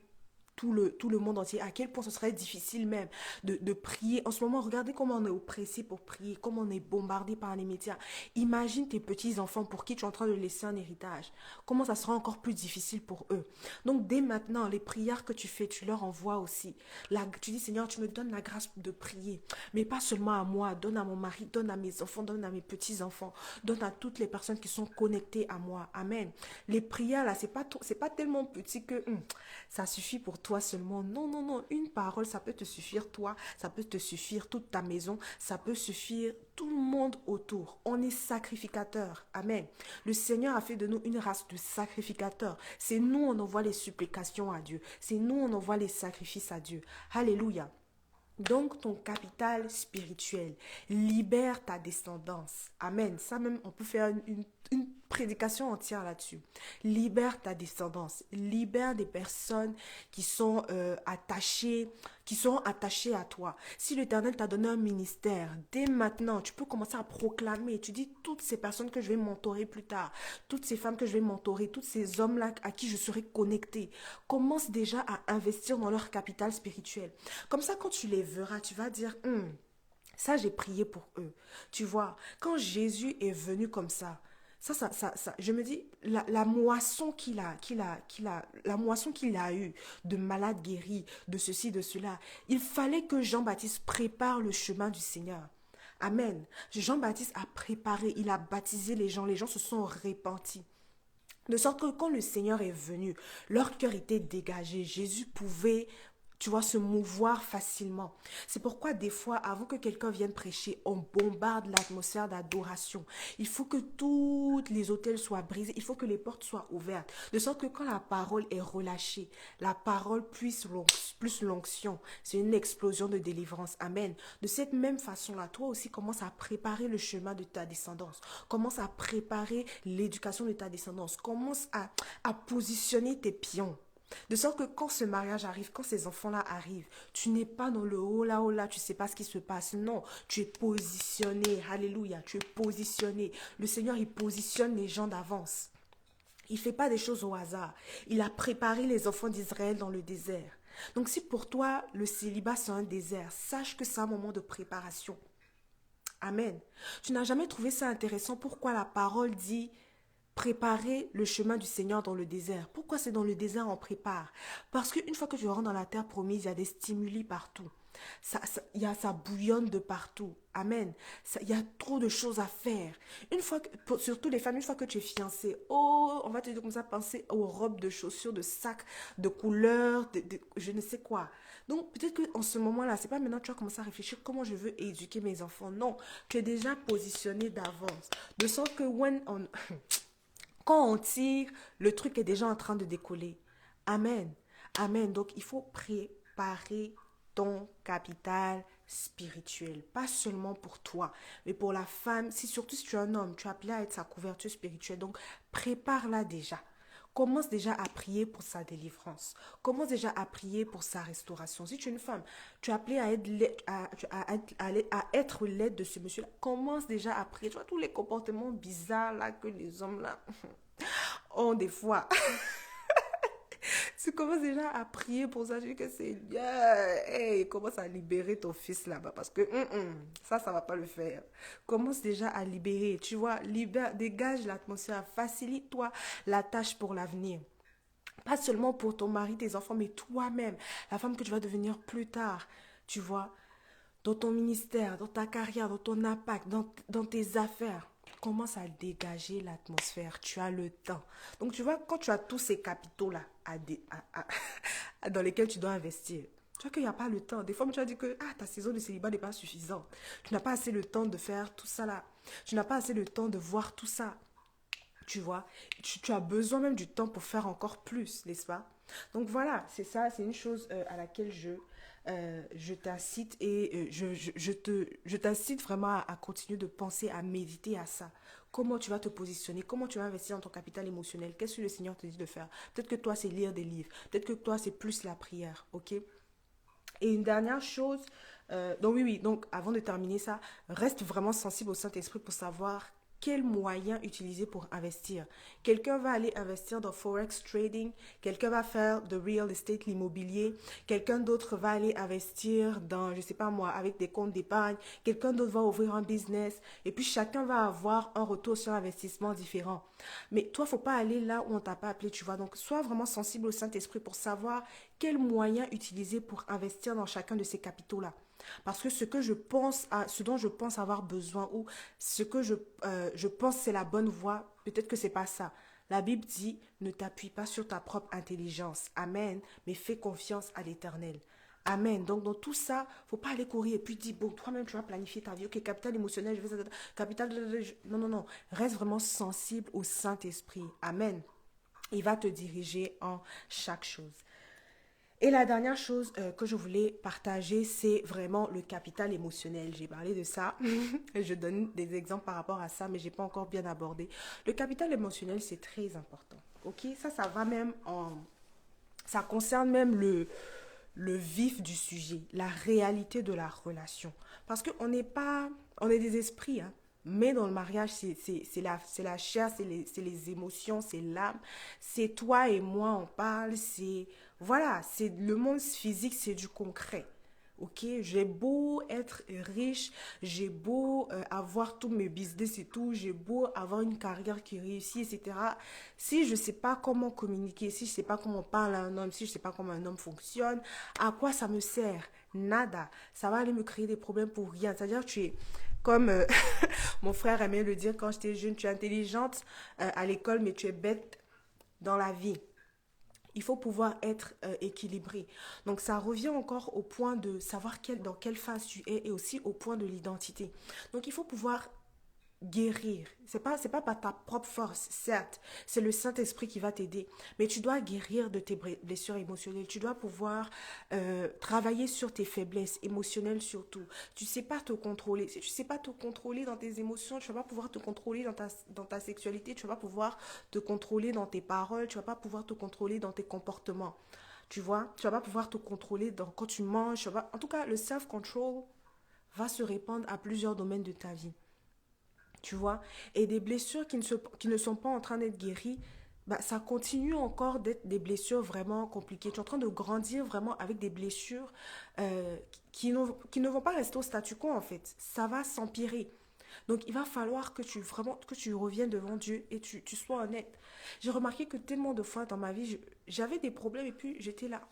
tout le monde entier, à quel point ce serait difficile même de prier. En ce moment, regardez comment on est oppressé pour prier, comment on est bombardé par les médias. Imagine tes petits-enfants pour qui tu es en train de laisser un héritage. Comment ça sera encore plus difficile pour eux. Donc, dès maintenant, les prières que tu fais, tu leur envoies aussi. Tu dis, Seigneur, tu me donnes la grâce de prier. Mais pas seulement à moi, donne à mon mari, donne à mes enfants, donne à mes petits-enfants, donne à toutes les personnes qui sont connectées à moi. Amen. Les prières, là, c'est pas tellement petit que ça suffit pour toi seulement. Non, non, non. Une parole, ça peut te suffire toi, ça peut te suffire toute ta maison, ça peut suffire tout le monde autour. On est sacrificateurs. Amen. Le Seigneur a fait de nous une race de sacrificateurs. C'est nous, on envoie les supplications à Dieu. C'est nous, on envoie les sacrifices à Dieu. Alléluia. Donc, ton capital spirituel libère ta descendance. Amen. Ça même, on peut faire une prédication entière là-dessus. Libère ta descendance. Libère des personnes qui sont attachées à toi. Si l'Éternel t'a donné un ministère, dès maintenant, tu peux commencer à proclamer. Tu dis, toutes ces personnes que je vais mentorer plus tard, toutes ces femmes que je vais mentorer, tous ces hommes-là à qui je serai connecté, commence déjà à investir dans leur capital spirituel. Comme ça, quand tu les verras, tu vas dire, ça, j'ai prié pour eux. Tu vois, quand Jésus est venu comme ça, je me dis, la moisson la moisson qu'il a eue de malades guéris, de ceci, de cela, il fallait que Jean-Baptiste prépare le chemin du Seigneur. Amen. Jean-Baptiste a préparé, il a baptisé les gens se sont repentis. De sorte que quand le Seigneur est venu, leur cœur était dégagé. Jésus pouvait, tu vois, se mouvoir facilement. C'est pourquoi des fois, avant que quelqu'un vienne prêcher, on bombarde l'atmosphère d'adoration. Il faut que toutes les autels soient brisés. Il faut que les portes soient ouvertes. De sorte que quand la parole est relâchée, la parole plus l'onction. C'est une explosion de délivrance. Amen. De cette même façon-là, toi aussi commence à préparer le chemin de ta descendance. Commence à préparer l'éducation de ta descendance. Commence à positionner tes pions. De sorte que quand ce mariage arrive, quand ces enfants-là arrivent, tu n'es pas dans le oh là, tu ne sais pas ce qui se passe. Non, tu es positionné. Alléluia, tu es positionné. Le Seigneur, il positionne les gens d'avance. Il ne fait pas des choses au hasard. Il a préparé les enfants d'Israël dans le désert. Donc si pour toi, le célibat, c'est un désert, sache que c'est un moment de préparation. Amen. Tu n'as jamais trouvé ça intéressant pourquoi la parole dit préparer le chemin du Seigneur dans le désert. Pourquoi c'est dans le désert on prépare? Parce qu'une fois que tu rentres dans la terre promise, il y a des stimuli partout. Ça bouillonne de partout. Amen. Il y a trop de choses à faire. Une fois que, surtout les femmes, une fois que tu es fiancée, oh, on va te dire comme ça, penser aux robes de chaussures, de sacs, de couleurs, je ne sais quoi. Donc peut-être qu'en ce moment-là, c'est pas maintenant que tu vas commencer à réfléchir comment je veux éduquer mes enfants. Non, tu es déjà positionné d'avance. De sorte que quand on tire, le truc est déjà en train de décoller. Amen. Amen. Donc, il faut préparer ton capital spirituel. Pas seulement pour toi, mais pour la femme. Surtout si tu es un homme, tu es appelé à être sa couverture spirituelle. Donc, prépare-la déjà. Commence déjà à prier pour sa délivrance. Commence déjà à prier pour sa restauration. Si tu es une femme, tu es appelé à être l'aide de ce monsieur-là. Commence déjà à prier. Tu vois tous les comportements bizarres là que les hommes là ont des fois. Tu commences déjà à prier pour ça. Je dis que Seigneur, hey, commence à libérer ton fils là-bas parce que ça va pas le faire. Commence déjà à libérer. Tu vois, dégage l'atmosphère. Facilite-toi la tâche pour l'avenir. Pas seulement pour ton mari, tes enfants, mais toi-même, la femme que tu vas devenir plus tard. Tu vois, dans ton ministère, dans ta carrière, dans ton impact, dans tes affaires. Commence à dégager l'atmosphère. Tu as le temps. Donc, tu vois, quand tu as tous ces capitaux-là dans lesquels tu dois investir, tu vois qu'il n'y a pas le temps. Des fois, tu as dit que ta saison de célibat n'est pas suffisante. Tu n'as pas assez le temps de faire tout ça là. Tu n'as pas assez le temps de voir tout ça. Tu vois, tu as besoin même du temps pour faire encore plus, n'est-ce pas? Donc voilà, c'est ça, c'est une chose à laquelle je t'incite et je t'incite vraiment à continuer de penser, à méditer à ça. Comment tu vas te positionner, comment tu vas investir dans ton capital émotionnel, qu'est-ce que le Seigneur te dit de faire? Peut-être que toi, c'est lire des livres, peut-être que toi, c'est plus la prière, ok? Et une dernière chose, donc oui, donc avant de terminer ça, reste vraiment sensible au Saint-Esprit pour savoir quel moyen utiliser pour investir. Quelqu'un va aller investir dans Forex trading, quelqu'un va faire de real estate, l'immobilier, quelqu'un d'autre va aller investir dans, je sais pas moi, avec des comptes d'épargne, quelqu'un d'autre va ouvrir un business, et puis chacun va avoir un retour sur investissement différent. Mais toi, faut pas aller là où on t'a pas appelé, tu vois. Donc, sois vraiment sensible au Saint-Esprit pour savoir quel moyen utiliser pour investir dans chacun de ces capitaux-là. Parce que ce dont je pense avoir besoin ou ce que je pense c'est la bonne voie, peut-être que c'est pas ça. La Bible dit, ne t'appuie pas sur ta propre intelligence. Amen. Mais fais confiance à l'Éternel. Amen. Donc, dans tout ça, faut pas aller courir et puis dire, bon, toi-même, tu vas planifier ta vie. Ok, capital émotionnel, je vais ça. Capital. Non, non, non. Reste vraiment sensible au Saint-Esprit. Amen. Il va te diriger en chaque chose. Et la dernière chose que je voulais partager, c'est vraiment le capital émotionnel. J'ai parlé de ça. Je donne des exemples par rapport à ça, mais je n'ai pas encore bien abordé. Le capital émotionnel, c'est très important. Ok, ça va même ça concerne même le vif du sujet, la réalité de la relation. Parce qu'on n'est pas, on est des esprits, hein. Mais dans le mariage, c'est la chair, c'est les émotions, c'est l'âme. C'est toi et moi, on parle, voilà, c'est le monde physique, c'est du concret. Ok, j'ai beau être riche, j'ai beau avoir tous mes business et tout, j'ai beau avoir une carrière qui réussit, etc. Si je ne sais pas comment communiquer, si je ne sais pas comment parler à un homme, si je ne sais pas comment un homme fonctionne, à quoi ça me sert? Nada. Ça va aller me créer des problèmes pour rien. C'est-à-dire que tu es comme mon frère aimait le dire quand j'étais jeune, tu es intelligente à l'école, mais tu es bête dans la vie. Il faut pouvoir être équilibré. Donc ça revient encore au point de savoir dans quelle phase tu es et aussi au point de l'identité. Donc il faut pouvoir guérir. C'est pas par ta propre force, certes. C'est le Saint-Esprit qui va t'aider. Mais tu dois guérir de tes blessures émotionnelles. Tu dois pouvoir travailler sur tes faiblesses émotionnelles surtout. Tu sais pas te contrôler. Si tu sais pas te contrôler dans tes émotions, tu vas pas pouvoir te contrôler dans ta sexualité. Tu vas pas pouvoir te contrôler dans tes paroles. Tu vas pas pouvoir te contrôler dans tes comportements. Tu vois, tu vas pas pouvoir te contrôler quand tu manges. En tout cas, le self-control va se répandre à plusieurs domaines de ta vie. Tu vois, et des blessures qui ne sont pas en train d'être guéries, bah, ça continue encore d'être des blessures vraiment compliquées. Tu es en train de grandir vraiment avec des blessures qui ne vont pas rester au statu quo en fait. Ça va s'empirer. Donc il va falloir que que tu reviennes devant Dieu et tu sois honnête. J'ai remarqué que tellement de fois dans ma vie, j'avais des problèmes et puis j'étais là.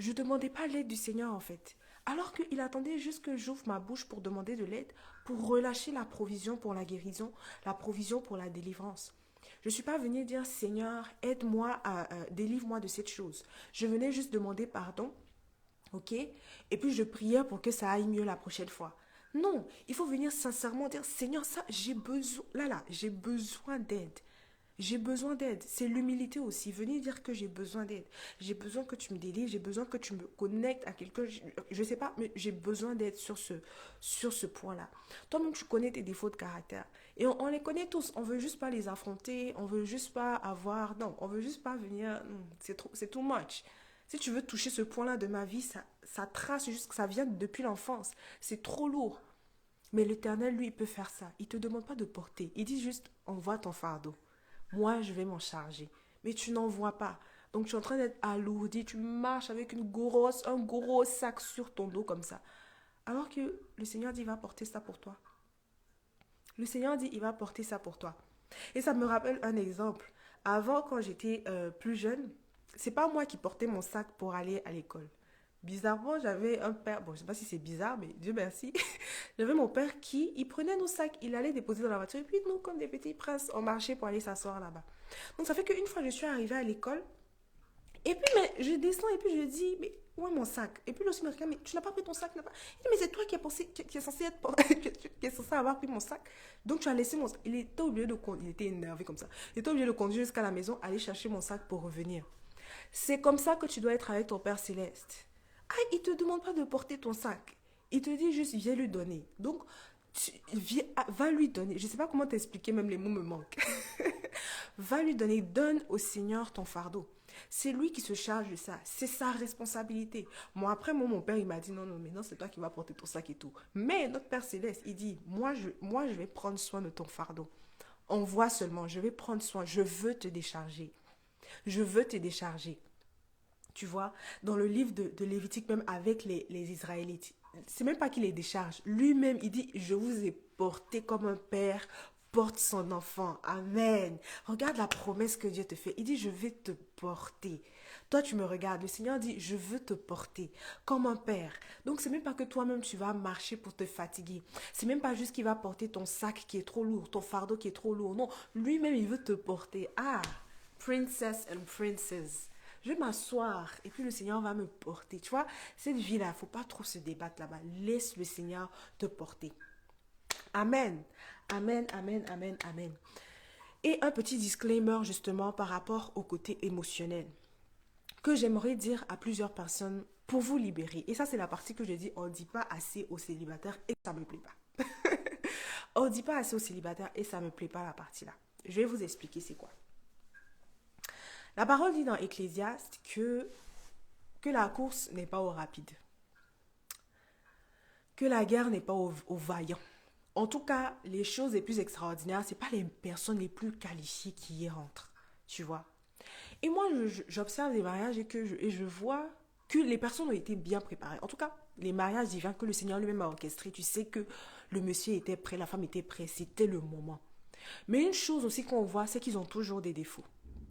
Je ne demandais pas l'aide du Seigneur en fait. Alors qu'il attendait juste que j'ouvre ma bouche pour demander de l'aide, pour relâcher la provision pour la guérison, la provision pour la délivrance. Je ne suis pas venue dire Seigneur, aide-moi délivre-moi de cette chose. Je venais juste demander pardon, ok? Et puis je priais pour que ça aille mieux la prochaine fois. Non, il faut venir sincèrement dire Seigneur, ça, j'ai besoin, j'ai besoin d'aide. J'ai besoin d'aide. C'est l'humilité aussi. Venez dire que j'ai besoin d'aide. J'ai besoin que tu me délivres. J'ai besoin que tu me connectes à quelqu'un. Je ne sais pas, mais j'ai besoin d'aide sur ce point-là. Toi-même, tu connais tes défauts de caractère. Et on les connaît tous. On veut juste pas les affronter. On veut juste pas avoir... Non, on veut juste pas venir... C'est too much. Si tu veux toucher ce point-là de ma vie, ça trace juste que ça vient depuis l'enfance. C'est trop lourd. Mais l'Éternel, lui, il peut faire ça. Il ne te demande pas de porter. Il dit juste, envoie ton fardeau. Moi, je vais m'en charger. Mais tu n'en vois pas. Donc, tu es en train d'être alourdi. Tu marches avec un gros sac sur ton dos comme ça. Alors que le Seigneur dit, il va porter ça pour toi. Le Seigneur dit, il va porter ça pour toi. Et ça me rappelle un exemple. Avant, quand j'étais plus jeune, c'est pas moi qui portais mon sac pour aller à l'école. Bizarrement, j'avais un père, bon, je sais pas si c'est bizarre, mais Dieu merci. J'avais mon père qui, il prenait nos sacs, il allait déposer dans la voiture, et puis nous, comme des petits princes, on marchait pour aller s'asseoir là-bas. Donc ça fait qu'une fois, je suis arrivée à l'école, et puis mais, je descends, et puis je dis, mais où est mon sac? Et puis l'autre me regarde, mais tu n'as pas pris ton sac, n'a pas. Il dit, mais c'est toi qui est censé être, qui est censé avoir pris mon sac. Donc tu as laissé mon sac. Il était obligé de conduire, il était énervé comme ça. Il était obligé de conduire jusqu'à la maison, aller chercher mon sac pour revenir. C'est comme ça que tu dois être avec ton Père Céleste. Ah, il ne te demande pas de porter ton sac. Il te dit juste, viens lui donner. Donc, va lui donner. Je ne sais pas comment t'expliquer, même les mots me manquent. Va lui donner, donne au Seigneur ton fardeau. C'est lui qui se charge de ça. C'est sa responsabilité. Moi, après, mon père, il m'a dit, non, non, mais non, c'est toi qui vas porter ton sac et tout. Mais notre Père Céleste, il dit, moi, je vais prendre soin de ton fardeau. On voit seulement, je vais prendre soin, je veux te décharger. Je veux te décharger. Tu vois, dans le livre de Lévitique, même avec les Israélites, c'est même pas qu'il les décharge. Lui-même, il dit, je vous ai porté comme un père porte son enfant. Amen. Regarde la promesse que Dieu te fait. Il dit, je vais te porter. Toi, tu me regardes. Le Seigneur dit, je veux te porter comme un père. Donc, c'est même pas que toi-même, tu vas marcher pour te fatiguer. C'est même pas juste qu'il va porter ton sac qui est trop lourd, ton fardeau qui est trop lourd. Non, lui-même, il veut te porter. Ah, princess and princess. Je vais m'asseoir et puis le Seigneur va me porter. Tu vois, cette vie-là, il ne faut pas trop se débattre là-bas. Laisse le Seigneur te porter. Amen. Amen, amen, amen, amen. Et un petit disclaimer justement par rapport au côté émotionnel que j'aimerais dire à plusieurs personnes pour vous libérer. Et ça, c'est la partie que je dis, on ne dit pas assez aux célibataires et ça ne me plaît pas. On ne dit pas assez aux célibataires et ça ne me plaît pas la partie là. Je vais vous expliquer c'est quoi. La parole dit dans Ecclésiaste que la course n'est pas au rapide, que la guerre n'est pas au vaillant. En tout cas, les choses les plus extraordinaires, ce n'est pas les personnes les plus qualifiées qui y rentrent, tu vois. Et moi, j'observe des mariages et je vois que les personnes ont été bien préparées. En tout cas, les mariages divins que le Seigneur lui-même a orchestrés, tu sais que le monsieur était prêt, la femme était prête, c'était le moment. Mais une chose aussi qu'on voit, c'est qu'ils ont toujours des défauts.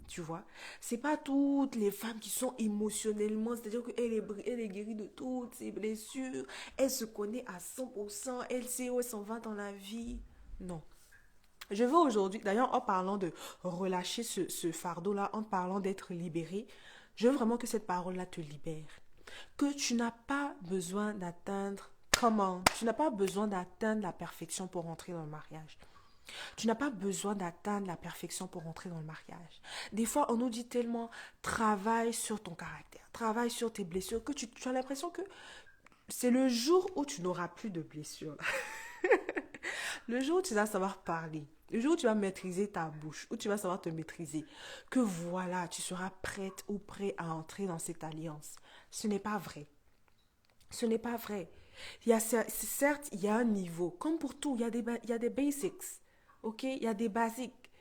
Tu vois, c'est pas toutes les femmes qui sont émotionnellement, c'est-à-dire elle est guérie de toutes ses blessures, elle se connaît à 100%, elle sait où elle s'en va dans la vie. Non. Je veux aujourd'hui, d'ailleurs en parlant de relâcher ce fardeau-là, en parlant d'être libéré, je veux vraiment que cette parole-là te libère. Que tu n'as pas besoin d'atteindre, comment? Tu n'as pas besoin d'atteindre la perfection pour entrer dans le mariage. Tu n'as pas besoin d'atteindre la perfection pour entrer dans le mariage. Des fois, on nous dit tellement, travaille sur ton caractère, travaille sur tes blessures, que tu as l'impression que c'est le jour où tu n'auras plus de blessures. Le jour où tu vas savoir parler, le jour où tu vas maîtriser ta bouche, où tu vas savoir te maîtriser, que voilà, tu seras prête ou prêt à entrer dans cette alliance. Ce n'est pas vrai. Ce n'est pas vrai. Certes, il y a un niveau. Comme pour tout, il y a des basics. OK? Il y a des basiques.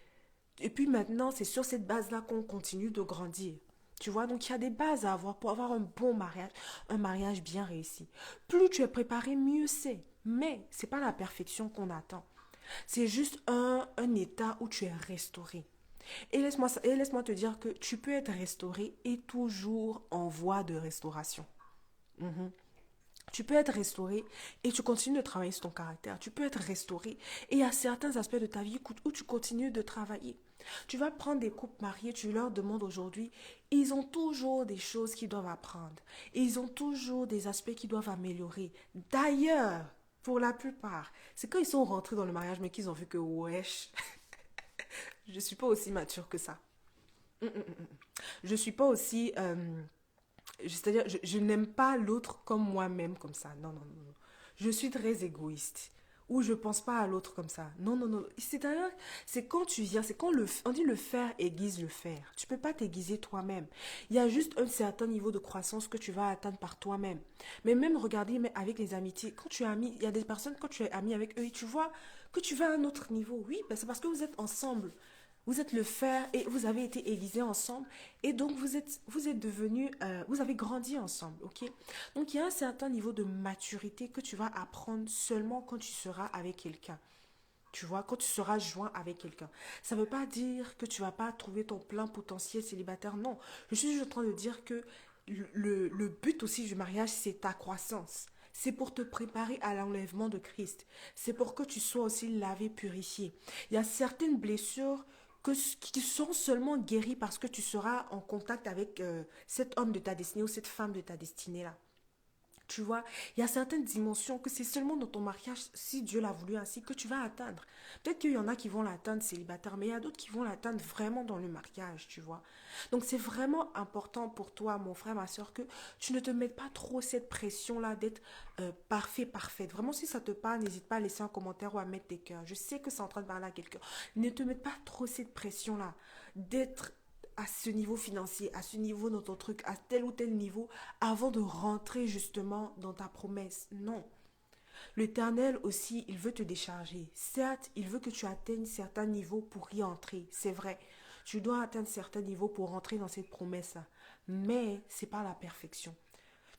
Et puis maintenant, c'est sur cette base-là qu'on continue de grandir. Tu vois, donc il y a des bases à avoir pour avoir un bon mariage, un mariage bien réussi. Plus tu es préparé, mieux c'est. Mais ce n'est pas la perfection qu'on attend. C'est juste un état où tu es restauré. Et laisse-moi te dire que tu peux être restauré et toujours en voie de restauration. Mhm. Tu peux être restauré et tu continues de travailler sur ton caractère. Tu peux être restauré et il y a certains aspects de ta vie où tu continues de travailler. Tu vas prendre des couples mariés, tu leur demandes aujourd'hui, ils ont toujours des choses qu'ils doivent apprendre. Et ils ont toujours des aspects qu'ils doivent améliorer. D'ailleurs, pour la plupart, c'est quand ils sont rentrés dans le mariage mais qu'ils ont vu que, wesh, je ne suis pas aussi mature que ça. Je ne suis pas aussi c'est-à-dire, je n'aime pas l'autre comme moi-même, comme ça. Non, non, non, non. Je suis très égoïste. Ou je pense pas à l'autre comme ça. Non, non, non. C'est-à-dire, c'est quand tu viens, c'est quand on dit le faire aiguise le faire. Tu peux pas t'aiguiser toi-même. Il y a juste un certain niveau de croissance que tu vas atteindre par toi-même. Mais même regardez, mais avec les amitiés, quand tu es ami, il y a des personnes, quand tu es ami avec eux, et tu vois que tu vas à un autre niveau. Oui, ben c'est parce que vous êtes ensemble. Vous êtes le fer et vous avez été aiguisés ensemble et donc vous êtes devenus, vous avez grandi ensemble, ok? Donc il y a un certain niveau de maturité que tu vas apprendre seulement quand tu seras avec quelqu'un. Tu vois, quand tu seras joint avec quelqu'un. Ça ne veut pas dire que tu vas pas trouver ton plein potentiel célibataire, non. Je suis juste en train de dire que le but aussi du mariage, c'est ta croissance. C'est pour te préparer à l'enlèvement de Christ. C'est pour que tu sois aussi lavé, purifié. Il y a certaines blessures qui sont seulement guéries parce que tu seras en contact avec cet homme de ta destinée ou cette femme de ta destinée-là. Tu vois, il y a certaines dimensions que c'est seulement dans ton mariage, si Dieu l'a voulu ainsi, que tu vas atteindre. Peut-être qu'il y en a qui vont l'atteindre célibataire, mais il y a d'autres qui vont l'atteindre vraiment dans le mariage, tu vois. Donc c'est vraiment important pour toi, mon frère, ma soeur, que tu ne te mettes pas trop cette pression-là d'être parfait, parfaite. Vraiment, si ça te parle, n'hésite pas à laisser un commentaire ou à mettre des cœurs. Je sais que c'est en train de parler à quelqu'un. Ne te mets pas trop cette pression-là d'être à ce niveau financier, à ce niveau dans ton truc, à tel ou tel niveau, avant de rentrer justement dans ta promesse. Non. L'Éternel aussi, il veut te décharger. Certes, il veut que tu atteignes certains niveaux pour y entrer. C'est vrai. Tu dois atteindre certains niveaux pour rentrer dans cette promesse-là. Mais ce n'est pas la perfection.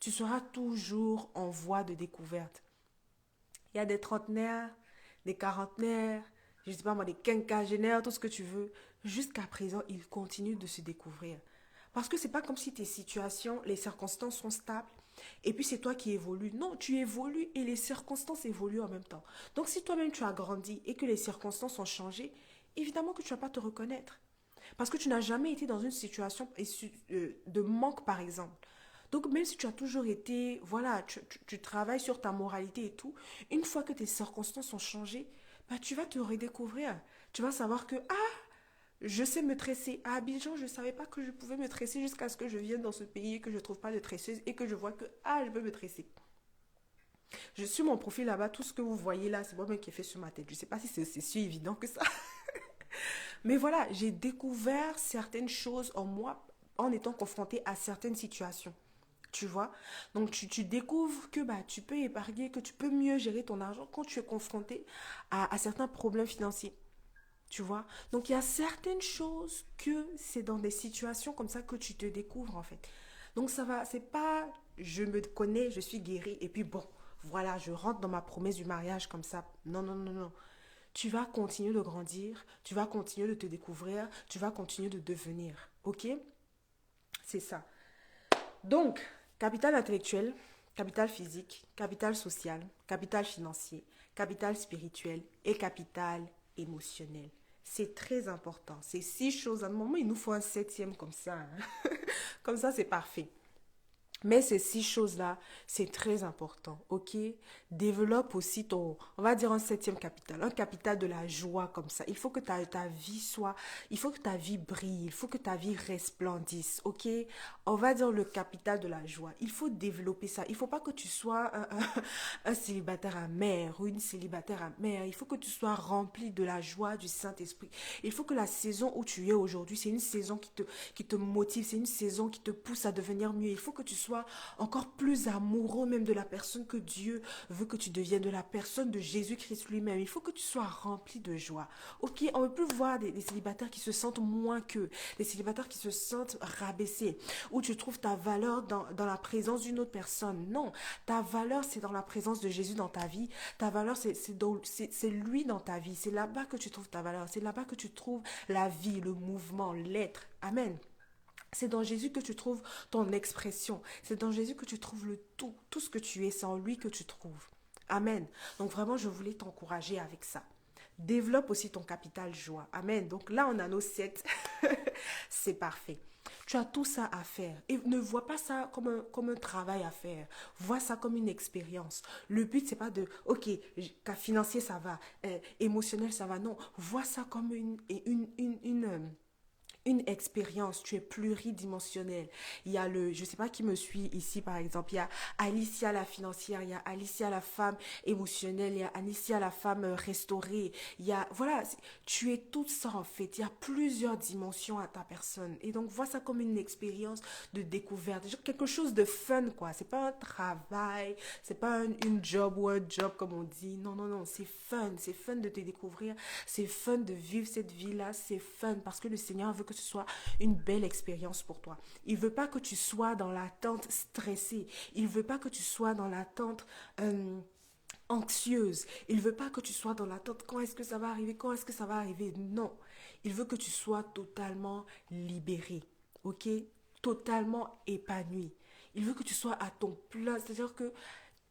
Tu seras toujours en voie de découverte. Il y a des trentenaires, des quarantenaires, je ne sais pas moi, des quinquagénaires, tout ce que tu veux. Jusqu'à présent, ils continuent de se découvrir. Parce que c'est pas comme si tes situations, les circonstances sont stables et puis c'est toi qui évolues. Non, tu évolues et les circonstances évoluent en même temps. Donc si toi-même tu as grandi et que les circonstances ont changé, évidemment que tu ne vas pas te reconnaître. Parce que tu n'as jamais été dans une situation de manque, par exemple. Donc, même si tu as toujours été, voilà, tu travailles sur ta moralité et tout, une fois que tes circonstances ont changé, bah, tu vas te redécouvrir. Tu vas savoir que, ah, je sais me tresser. À Abidjan, je ne savais pas que je pouvais me tresser jusqu'à ce que je vienne dans ce pays et que je ne trouve pas de tresseuse et que je vois que, ah, je peux me tresser. Je suis mon profil là-bas, tout ce que vous voyez là, c'est moi-même qui ai fait sur ma tête. Je ne sais pas si c'est si évident que ça. Mais voilà, j'ai découvert certaines choses en moi en étant confrontée à certaines situations. Tu vois? Donc tu découvres que bah, tu peux épargner, que tu peux mieux gérer ton argent quand tu es confronté à certains problèmes financiers. Tu vois? Donc il y a certaines choses que c'est dans des situations comme ça que tu te découvres en fait. Donc ça va, c'est pas je me connais, je suis guérie et puis bon, voilà, je rentre dans ma promesse du mariage comme ça. Non, non, non, non. Tu vas continuer de grandir, tu vas continuer de te découvrir, tu vas continuer de devenir. Ok? C'est ça. Donc, capital intellectuel, capital physique, capital social, capital financier, capital spirituel et capital émotionnel. C'est très important. Ces six choses, à un moment, il nous faut un septième comme ça. Hein. Comme ça, c'est parfait. Mais ces 6 choses-là, c'est très important, ok? Développe aussi ton, on va dire un septième capital, un capital de la joie comme ça. Il faut que ta vie soit, il faut que ta vie brille, il faut que ta vie resplendisse, ok? On va dire le capital de la joie. Il faut développer ça. Il faut pas que tu sois un célibataire amer ou une célibataire amère. Il faut que tu sois rempli de la joie du Saint-Esprit. Il faut que la saison où tu es aujourd'hui, c'est une saison qui te motive, c'est une saison qui te pousse à devenir mieux. Il faut que tu sois encore plus amoureux même de la personne que Dieu veut que tu deviennes, de la personne de Jésus-Christ lui-même. Il faut que tu sois rempli de joie. Ok, on ne peut plus voir des célibataires qui se sentent moins qu'eux, des célibataires qui se sentent rabaissés, où tu trouves ta valeur dans la présence d'une autre personne. Non, ta valeur, c'est dans la présence de Jésus dans ta vie. Ta valeur, c'est lui dans ta vie. C'est là-bas que tu trouves ta valeur. C'est là-bas que tu trouves la vie, le mouvement, l'être. Amen. C'est dans Jésus que tu trouves ton expression. C'est dans Jésus que tu trouves le tout. Tout ce que tu es, c'est en lui que tu trouves. Amen. Donc vraiment, je voulais t'encourager avec ça. Développe aussi ton capital joie. Amen. Donc là, on a nos 7. C'est parfait. Tu as tout ça à faire. Et ne vois pas ça comme un travail à faire. Vois ça comme une expérience. Le but, c'est pas de, ok, financier, ça va, émotionnel, ça va. Non, vois ça comme une expérience, tu es pluridimensionnel. Il y a je sais pas qui me suit ici par exemple, il y a Alicia la financière, il y a Alicia la femme émotionnelle, il y a Alicia la femme restaurée, il y a, voilà, tu es tout ça en fait, il y a plusieurs dimensions à ta personne. Et donc vois ça comme une expérience de découverte, quelque chose de fun quoi, c'est pas un travail, c'est pas une job ou un job comme on dit, non, non, non, c'est fun de te découvrir, c'est fun de vivre cette vie-là, c'est fun parce que le Seigneur veut que ce soit une belle expérience pour toi. Il veut pas que tu sois dans l'attente stressée. Il veut pas que tu sois dans l'attente anxieuse. Il veut pas que tu sois dans l'attente quand est-ce que ça va arriver, quand est-ce que ça va arriver. Non. Il veut que tu sois totalement libéré. Ok? Totalement épanoui. Il veut que tu sois à ton plein. C'est-à-dire que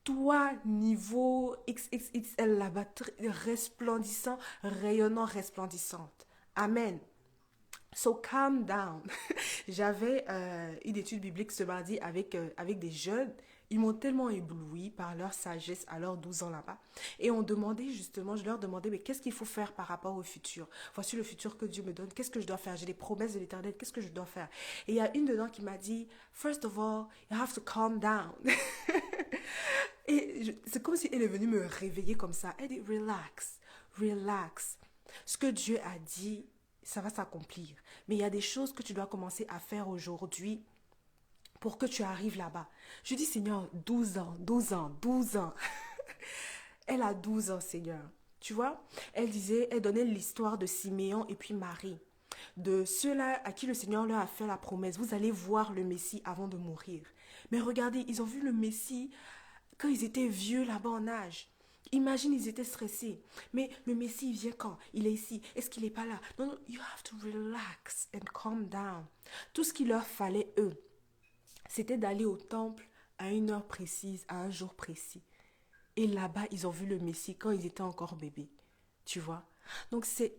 toi, niveau XXXL là-bas, resplendissant, rayonnant, resplendissante. Amen. So calm down. J'avais une étude biblique ce mardi avec des jeunes. Ils m'ont tellement ébloui par leur sagesse à leurs 12 ans là-bas. Et on demandait justement, je leur demandais, mais qu'est-ce qu'il faut faire par rapport au futur? Voici le futur que Dieu me donne. Qu'est-ce que je dois faire? J'ai des promesses de l'éternel. Qu'est-ce que je dois faire? Et il y a une dedans qui m'a dit, First of all, you have to calm down. Et c'est comme si elle est venue me réveiller comme ça. Elle dit, relax, relax. Ce que Dieu a dit, ça va s'accomplir. Mais il y a des choses que tu dois commencer à faire aujourd'hui pour que tu arrives là-bas. Je dis, Seigneur, 12 ans, 12 ans, 12 ans. Elle a 12 ans, Seigneur. Tu vois, elle donnait l'histoire de Siméon et puis Marie. De ceux-là à qui le Seigneur leur a fait la promesse. Vous allez voir le Messie avant de mourir. Mais regardez, ils ont vu le Messie quand ils étaient vieux là-bas en âge. Imagine, ils étaient stressés. Mais le Messie, il vient quand? Il est ici. Est-ce qu'il n'est pas là? Non, non, you have to relax and calm down. Tout ce qu'il leur fallait, eux, c'était d'aller au temple à une heure précise, à un jour précis. Et là-bas, ils ont vu le Messie quand ils étaient encore bébés. Tu vois? Donc, c'est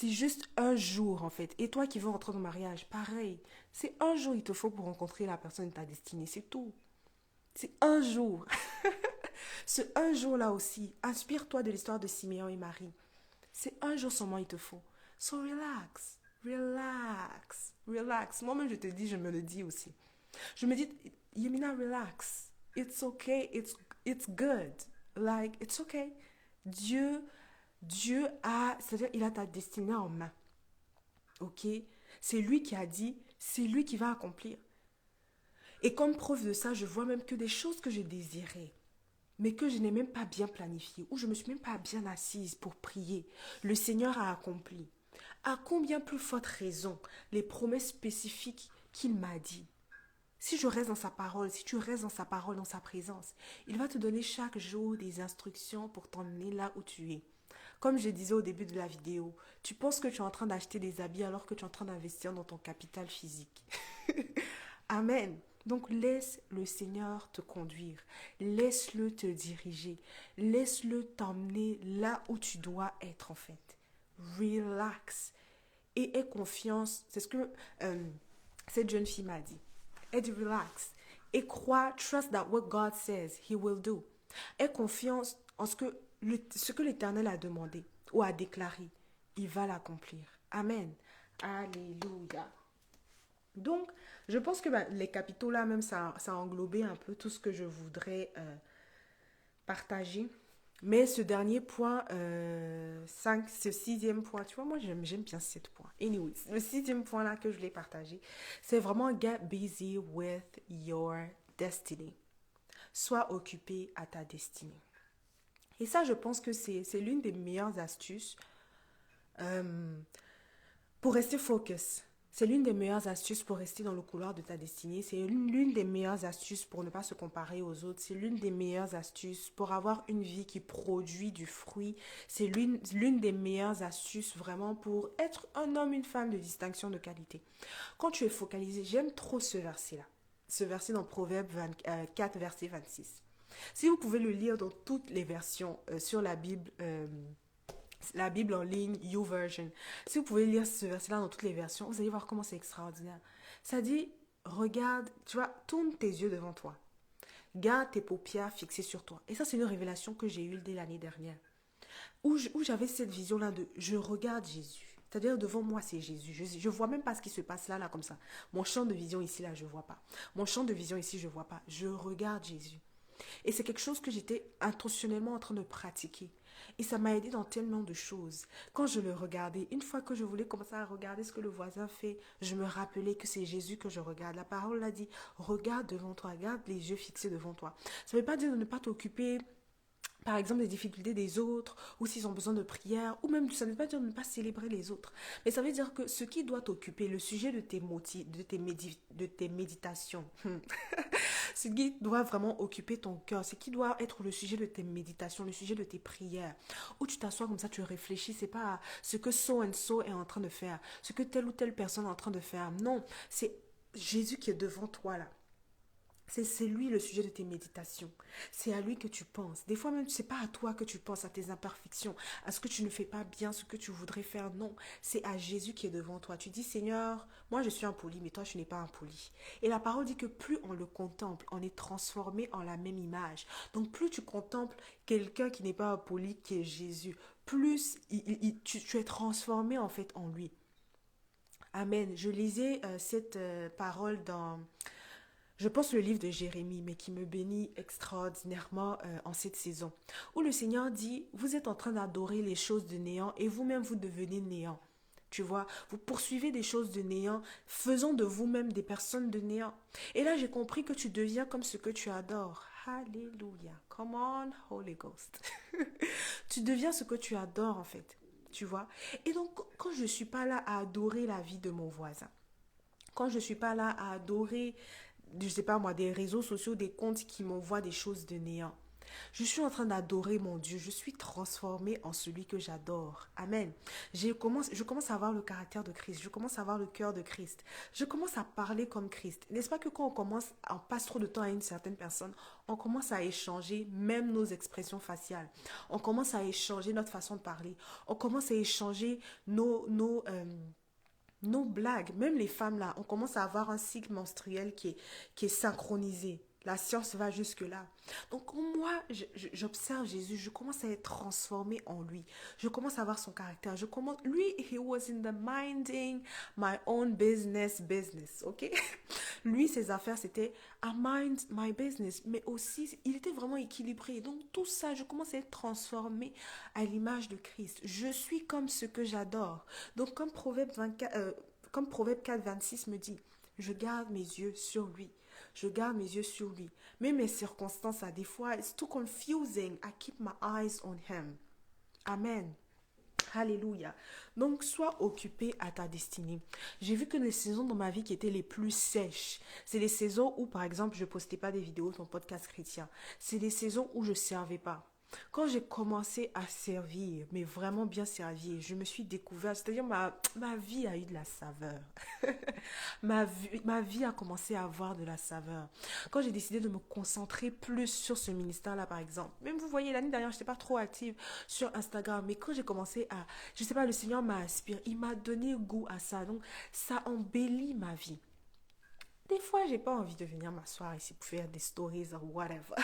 juste un jour, en fait. Et toi qui veux entrer dans le mariage, pareil. C'est un jour il te faut pour rencontrer la personne de ta destinée. C'est tout. C'est un jour. Ce un jour-là aussi, inspire-toi de l'histoire de Siméon et Marie. C'est un jour seulement il te faut. So relax, relax, relax. Moi-même, je te dis, je me le dis aussi. Je me dis, Yemina, relax. It's okay, it's good. Like, it's okay. Dieu, Dieu a, c'est-à-dire, il a ta destinée en main. Ok? C'est lui qui a dit, c'est lui qui va accomplir. Et comme preuve de ça, je vois même que des choses que je désirais, mais que je n'ai même pas bien planifié, ou je ne me suis même pas bien assise pour prier, le Seigneur a accompli. À combien plus forte raison les promesses spécifiques qu'il m'a dit. Si je reste dans sa parole, si tu restes dans sa parole, dans sa présence, il va te donner chaque jour des instructions pour t'emmener là où tu es. Comme je disais au début de la vidéo, tu penses que tu es en train d'acheter des habits alors que tu es en train d'investir dans ton capital physique. Amen. Donc laisse le Seigneur te conduire, laisse-le te diriger, laisse-le t'emmener là où tu dois être en fait. Relax et aie confiance. C'est ce que cette jeune fille m'a dit. Elle dit relax Et crois, trust that what God says, He will do. Aie confiance en ce que l'Éternel a demandé ou a déclaré. Il va l'accomplir. Amen. Alléluia. Donc, je pense que les capitaux là, même, ça a englobé un peu tout ce que je voudrais partager. Mais ce dernier point, 5, ce sixième point, tu vois, moi j'aime bien ces points. Anyways, le sixième point là que je l'ai partagé, c'est vraiment get busy with your destiny. Sois occupé à ta destinée. Et ça, je pense que c'est l'une des meilleures astuces euh, pour rester focus. C'est l'une des meilleures astuces pour rester dans le couloir de ta destinée. C'est l'une des meilleures astuces pour ne pas se comparer aux autres. C'est l'une des meilleures astuces pour avoir une vie qui produit du fruit. C'est l'une des meilleures astuces vraiment pour être un homme, une femme de distinction, de qualité. Quand tu es focalisé, j'aime trop ce verset-là. Ce verset dans Proverbe 4, verset 26. Si vous pouvez le lire dans toutes les versions sur la Bible en ligne, YouVersion. Si vous pouvez lire ce verset-là dans toutes les versions, vous allez voir comment c'est extraordinaire. Ça dit, regarde, tu vois, tourne tes yeux devant toi. Garde tes paupières fixées sur toi. Et ça, c'est une révélation que j'ai eue dès l'année dernière. Où j'avais cette vision-là de, je regarde Jésus. C'est-à-dire, devant moi, c'est Jésus. Je ne vois même pas ce qui se passe là, comme ça. Mon champ de vision ici, là, je ne vois pas. Mon champ de vision ici, je ne vois pas. Je regarde Jésus. Et c'est quelque chose que j'étais intentionnellement en train de pratiquer. Et ça m'a aidé dans tellement de choses. Quand je le regardais, une fois que je voulais commencer à regarder ce que le voisin fait, je me rappelais que c'est Jésus que je regarde. La parole l'a dit, regarde devant toi, garde les yeux fixés devant toi. Ça ne veut pas dire de ne pas t'occuper par exemple des difficultés des autres, ou s'ils ont besoin de prière, ou même ça ne veut pas dire de ne pas célébrer les autres. Mais ça veut dire que ce qui doit t'occuper, le sujet de de tes méditations, ce qui doit vraiment occuper ton cœur, ce qui doit être le sujet de tes méditations, le sujet de tes prières, où tu t'assois comme ça, tu réfléchis, c'est pas à ce que so and so est en train de faire, ce que telle ou telle personne est en train de faire. Non, c'est Jésus qui est devant toi là. C'est lui le sujet de tes méditations. C'est à lui que tu penses. Des fois même, c'est pas à toi que tu penses, à tes imperfections, à ce que tu ne fais pas bien, ce que tu voudrais faire. Non, c'est à Jésus qui est devant toi. Tu dis, Seigneur, moi je suis impoli, mais toi tu n'es pas impoli. Et la parole dit que plus on le contemple, on est transformé en la même image. Donc plus tu contemples quelqu'un qui n'est pas impoli, qui est Jésus, plus tu es transformé en fait en lui. Amen. Je lisais cette parole dans je pense le livre de Jérémie, mais qui me bénit extraordinairement en cette saison, où le Seigneur dit, vous êtes en train d'adorer les choses de néant et vous-même vous devenez néant. Tu vois, vous poursuivez des choses de néant, faisant de vous-même des personnes de néant. Et là, j'ai compris que tu deviens comme ce que tu adores. Alléluia. Come on, Holy Ghost. Tu deviens ce que tu adores en fait. Tu vois. Et donc, quand je ne suis pas là à adorer la vie de mon voisin, quand je ne suis pas là à adorer je sais pas moi, des réseaux sociaux, des comptes qui m'envoient des choses de néant. Je suis en train d'adorer mon Dieu. Je suis transformée en celui que j'adore. Amen. Je commence à avoir le caractère de Christ. Je commence à avoir le cœur de Christ. Je commence à parler comme Christ. N'est-ce pas que quand on passe trop de temps à une certaine personne, on commence à échanger même nos expressions faciales. On commence à échanger notre façon de parler. On commence à échanger nos blagues, même les femmes là, on commence à avoir un cycle menstruel qui est synchronisé. La science va jusque-là. Donc moi, j'observe Jésus, je commence à être transformée en lui. Je commence à voir son caractère. Lui, he was in the minding my own business, ok? Lui, ses affaires, c'était I mind my business. Mais aussi, il était vraiment équilibré. Donc tout ça, je commence à être transformée à l'image de Christ. Je suis comme ce que j'adore. Donc comme Proverbe 4, 26 me dit, je garde mes yeux sur lui. Je garde mes yeux sur lui. Mais mes circonstances, des fois, it's too confusing. I keep my eyes on him. Amen. Alléluia. Donc, sois occupé à ta destinée. J'ai vu que les saisons dans ma vie qui étaient les plus sèches, c'est les saisons où, par exemple, je ne postais pas des vidéos sur mon podcast chrétien. C'est les saisons où je ne servais pas. Quand j'ai commencé à servir, mais vraiment bien servir, je me suis découverte, c'est-à-dire ma vie a eu de la saveur. Ma vie a commencé à avoir de la saveur. Quand j'ai décidé de me concentrer plus sur ce ministère-là, par exemple, même vous voyez, l'année dernière, je n'étais pas trop active sur Instagram, mais quand j'ai commencé je ne sais pas, le Seigneur m'a inspiré, il m'a donné goût à ça, donc ça embellit ma vie. Des fois, j'ai pas envie de venir m'asseoir ici pour faire des stories ou whatever.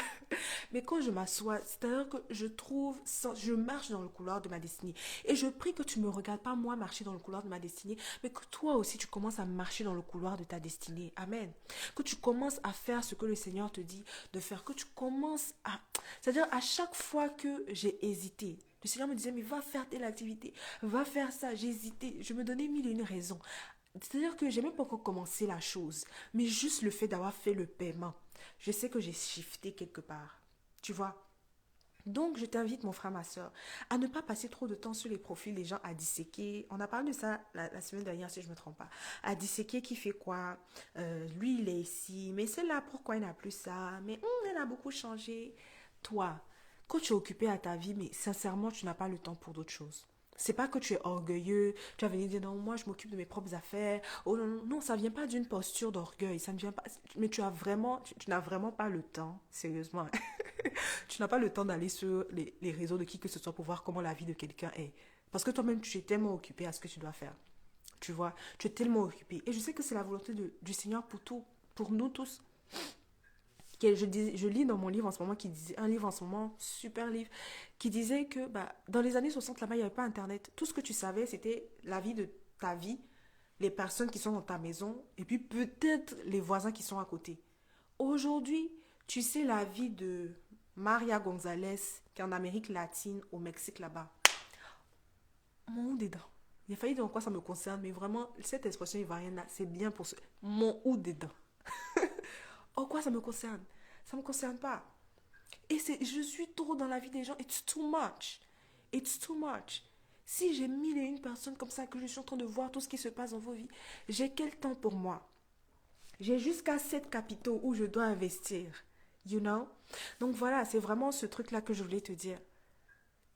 Mais quand je m'assois, c'est-à-dire que je trouve, je marche dans le couloir de ma destinée. Et je prie que tu ne me regardes pas moi marcher dans le couloir de ma destinée, mais que toi aussi tu commences à marcher dans le couloir de ta destinée. Amen. Que tu commences à faire ce que le Seigneur te dit de faire. Que tu commences à... C'est-à-dire à chaque fois que j'ai hésité, le Seigneur me disait, mais va faire telle activité, va faire ça. J'ai hésité, je me donnais mille et une raisons. C'est-à-dire que j'ai même pas encore commencé la chose, mais juste le fait d'avoir fait le paiement, je sais que j'ai shifté quelque part. Tu vois? Donc, je t'invite, mon frère, ma soeur, à ne pas passer trop de temps sur les profils des gens à disséquer. On a parlé de ça la semaine dernière, si je ne me trompe pas. À disséquer qui fait quoi. Lui, il est ici, mais c'est là, pourquoi il n'a plus ça? Mais elle a beaucoup changé. Toi, quand tu es occupé à ta vie, mais sincèrement, tu n'as pas le temps pour d'autres choses. C'est pas que tu es orgueilleux, tu vas venir dire non, moi je m'occupe de mes propres affaires. Oh non, non, non, ça vient pas d'une posture d'orgueil, ça ne vient pas. Mais tu as vraiment, tu n'as vraiment pas le temps, sérieusement. Tu n'as pas le temps d'aller sur les réseaux de qui que ce soit pour voir comment la vie de quelqu'un est. Parce que toi-même, tu es tellement occupé à ce que tu dois faire. Tu vois, tu es tellement occupé. Et je sais que c'est la volonté du Seigneur pour tout, pour nous tous. Je lis dans mon livre en ce moment, un livre en ce moment, super livre, qui disait que bah, dans les années 60, là-bas, il n'y avait pas Internet. Tout ce que tu savais, c'était la vie de ta vie, les personnes qui sont dans ta maison, et puis peut-être les voisins qui sont à côté. Aujourd'hui, tu sais la vie de Maria Gonzalez, qui est en Amérique latine, au Mexique là-bas. Mon ou dedans. Il a failli dire en quoi ça me concerne, mais vraiment, cette expression ivoirienne là, c'est bien pour ce. Mon ou dedans. En quoi ça me concerne? Ça me concerne pas. Et je suis trop dans la vie des gens. It's too much. It's too much. Si j'ai mille et une personnes comme ça, que je suis en train de voir tout ce qui se passe dans vos vies, j'ai quel temps pour moi? J'ai jusqu'à 7 capitaux où je dois investir. You know? Donc voilà, c'est vraiment ce truc-là que je voulais te dire.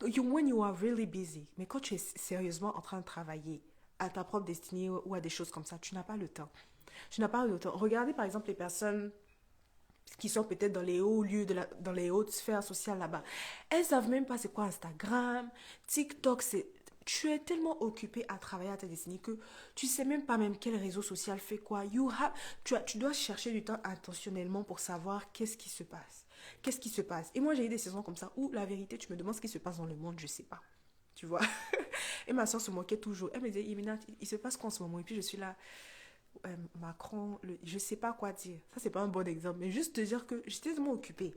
When you are really busy, mais quand tu es sérieusement en train de travailler à ta propre destinée ou à des choses comme ça, tu n'as pas le temps. Tu n'as pas le temps. Regardez par exemple les personnes qui sont peut-être dans les hauts lieux, dans les hautes sphères sociales là-bas. Elles savent même pas c'est quoi Instagram, TikTok, c'est... Tu es tellement occupé à travailler à ta destinée que tu sais même pas même quel réseau social fait quoi. Tu dois chercher du temps intentionnellement pour savoir qu'est-ce qui se passe. Qu'est-ce qui se passe. Et moi, j'ai eu des saisons comme ça où, la vérité, tu me demandes ce qui se passe dans le monde, je sais pas. Tu vois. Et ma soeur se moquait toujours. Elle me disait, Imina, il se passe quoi en ce moment? Et puis je suis là, Macron, je sais pas quoi dire. Ça, c'est pas un bon exemple. Mais juste te dire que j'étais tellement occupée.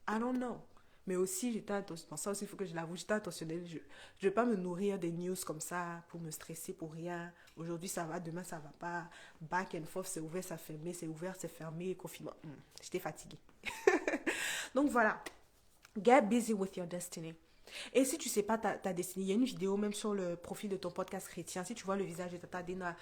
I don't know. Mais aussi, j'étais attentionnelle. Ça aussi, il faut que je l'avoue, j'étais attentionnelle. Je ne vais pas me nourrir des news comme ça pour me stresser pour rien. Aujourd'hui, ça va, demain, ça va pas. Back and forth, c'est ouvert, ça fermé, c'est ouvert, c'est fermé, confinement. J'étais fatiguée. Donc voilà. Get busy with your destiny. Et si tu sais pas ta destinée, il y a une vidéo même sur le profil de ton podcast chrétien. Si tu vois le visage de Tata Dena,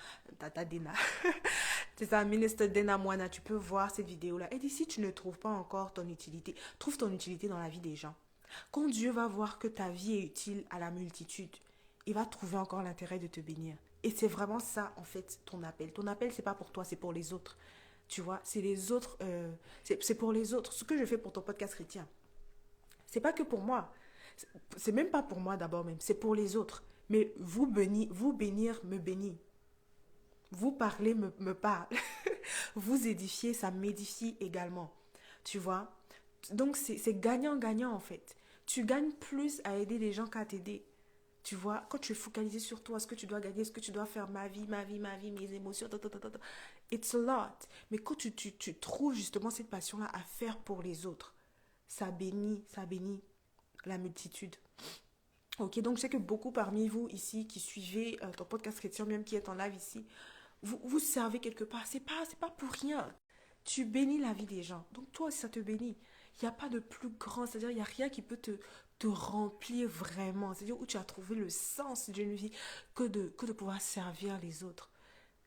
c'est ça, ministre Dena Moana, tu peux voir cette vidéo-là. Et d'ici, tu ne trouves pas encore ton utilité. Trouve ton utilité dans la vie des gens. Quand Dieu va voir que ta vie est utile à la multitude, il va trouver encore l'intérêt de te bénir. Et c'est vraiment ça, en fait, ton appel. Ton appel, c'est pas pour toi, c'est pour les autres. Tu vois, c'est les autres, c'est pour les autres. Ce que je fais pour ton podcast chrétien, c'est pas que pour moi. C'est même pas pour moi d'abord même, c'est pour les autres. Mais vous bénir me bénit. Vous parler me parle. Vous édifier, ça m'édifie également. Tu vois? Donc c'est gagnant-gagnant en fait. Tu gagnes plus à aider les gens qu'à t'aider. Tu vois, quand tu es focalisé sur toi, ce que tu dois gagner, ce que tu dois faire, ma vie, mes émotions, it's a lot. Mais quand tu trouves justement cette passion-là à faire pour les autres, ça bénit la multitude. Ok, donc je sais que beaucoup parmi vous ici qui suivez ton podcast chrétien, même qui est en live ici, vous servez quelque part. C'est pas pour rien. Tu bénis la vie des gens. Donc toi aussi, ça te bénit. Il n'y a pas de plus grand, c'est-à-dire il n'y a rien qui peut te remplir vraiment. C'est-à-dire où tu as trouvé le sens d'une vie que de pouvoir servir les autres.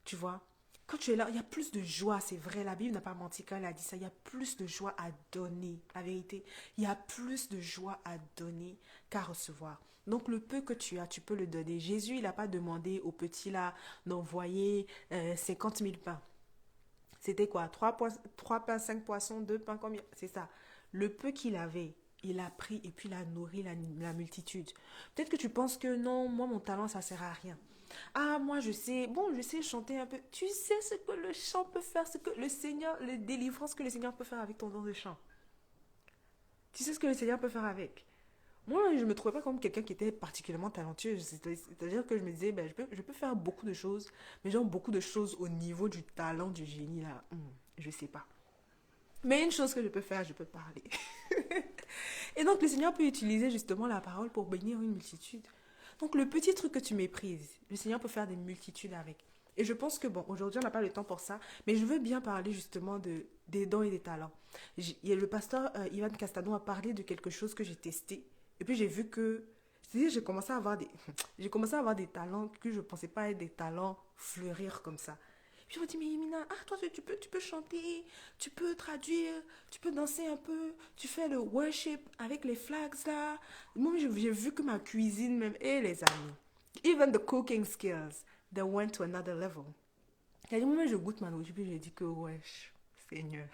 Tu vois? Quand tu es là, il y a plus de joie, c'est vrai. La Bible n'a pas menti quand elle a dit ça. Il y a plus de joie à donner, la vérité. Il y a plus de joie à donner qu'à recevoir. Donc le peu que tu as, tu peux le donner. Jésus, il n'a pas demandé aux petits là d'envoyer 50 000 pains. C'était quoi? 3 pains, 5 poissons, 2 pains, combien? C'est ça. Le peu qu'il avait, il a pris et puis il a nourri la multitude. Peut-être que tu penses que non, moi mon talent, ça ne sert à rien. Ah, moi, je sais, bon, je sais chanter un peu. Tu sais ce que le chant peut faire, ce que le Seigneur, le délivrance que le Seigneur peut faire avec ton don de chant. Tu sais ce que le Seigneur peut faire avec. Moi, je ne me trouvais pas comme quelqu'un qui était particulièrement talentueux. C'est-à-dire que je me disais, ben, je peux faire beaucoup de choses, mais genre beaucoup de choses au niveau du talent, du génie, là, je sais pas. Mais une chose que je peux faire, je peux parler. Et donc, le Seigneur peut utiliser justement la parole pour bénir une multitude. Donc, le petit truc que tu méprises, le Seigneur peut faire des multitudes avec. Et je pense que, bon, aujourd'hui, on n'a pas le temps pour ça, mais je veux bien parler justement des dons et des talents. Le pasteur Ivan Castano a parlé de quelque chose que j'ai testé. Et puis, j'ai vu que, c'est-à-dire, j'ai commencé à avoir j'ai commencé à avoir des talents que je ne pensais pas être des talents fleurir comme ça. Puis je me dis, mais Mina, ah, toi, tu peux chanter, tu peux traduire, tu peux danser un peu, tu fais le worship avec les flags là. Moi, j'ai vu que ma cuisine même, et les amis, even the cooking skills, they went to another level. Et du moment où je goûte ma nourriture, puis je dis que, wesh, Seigneur,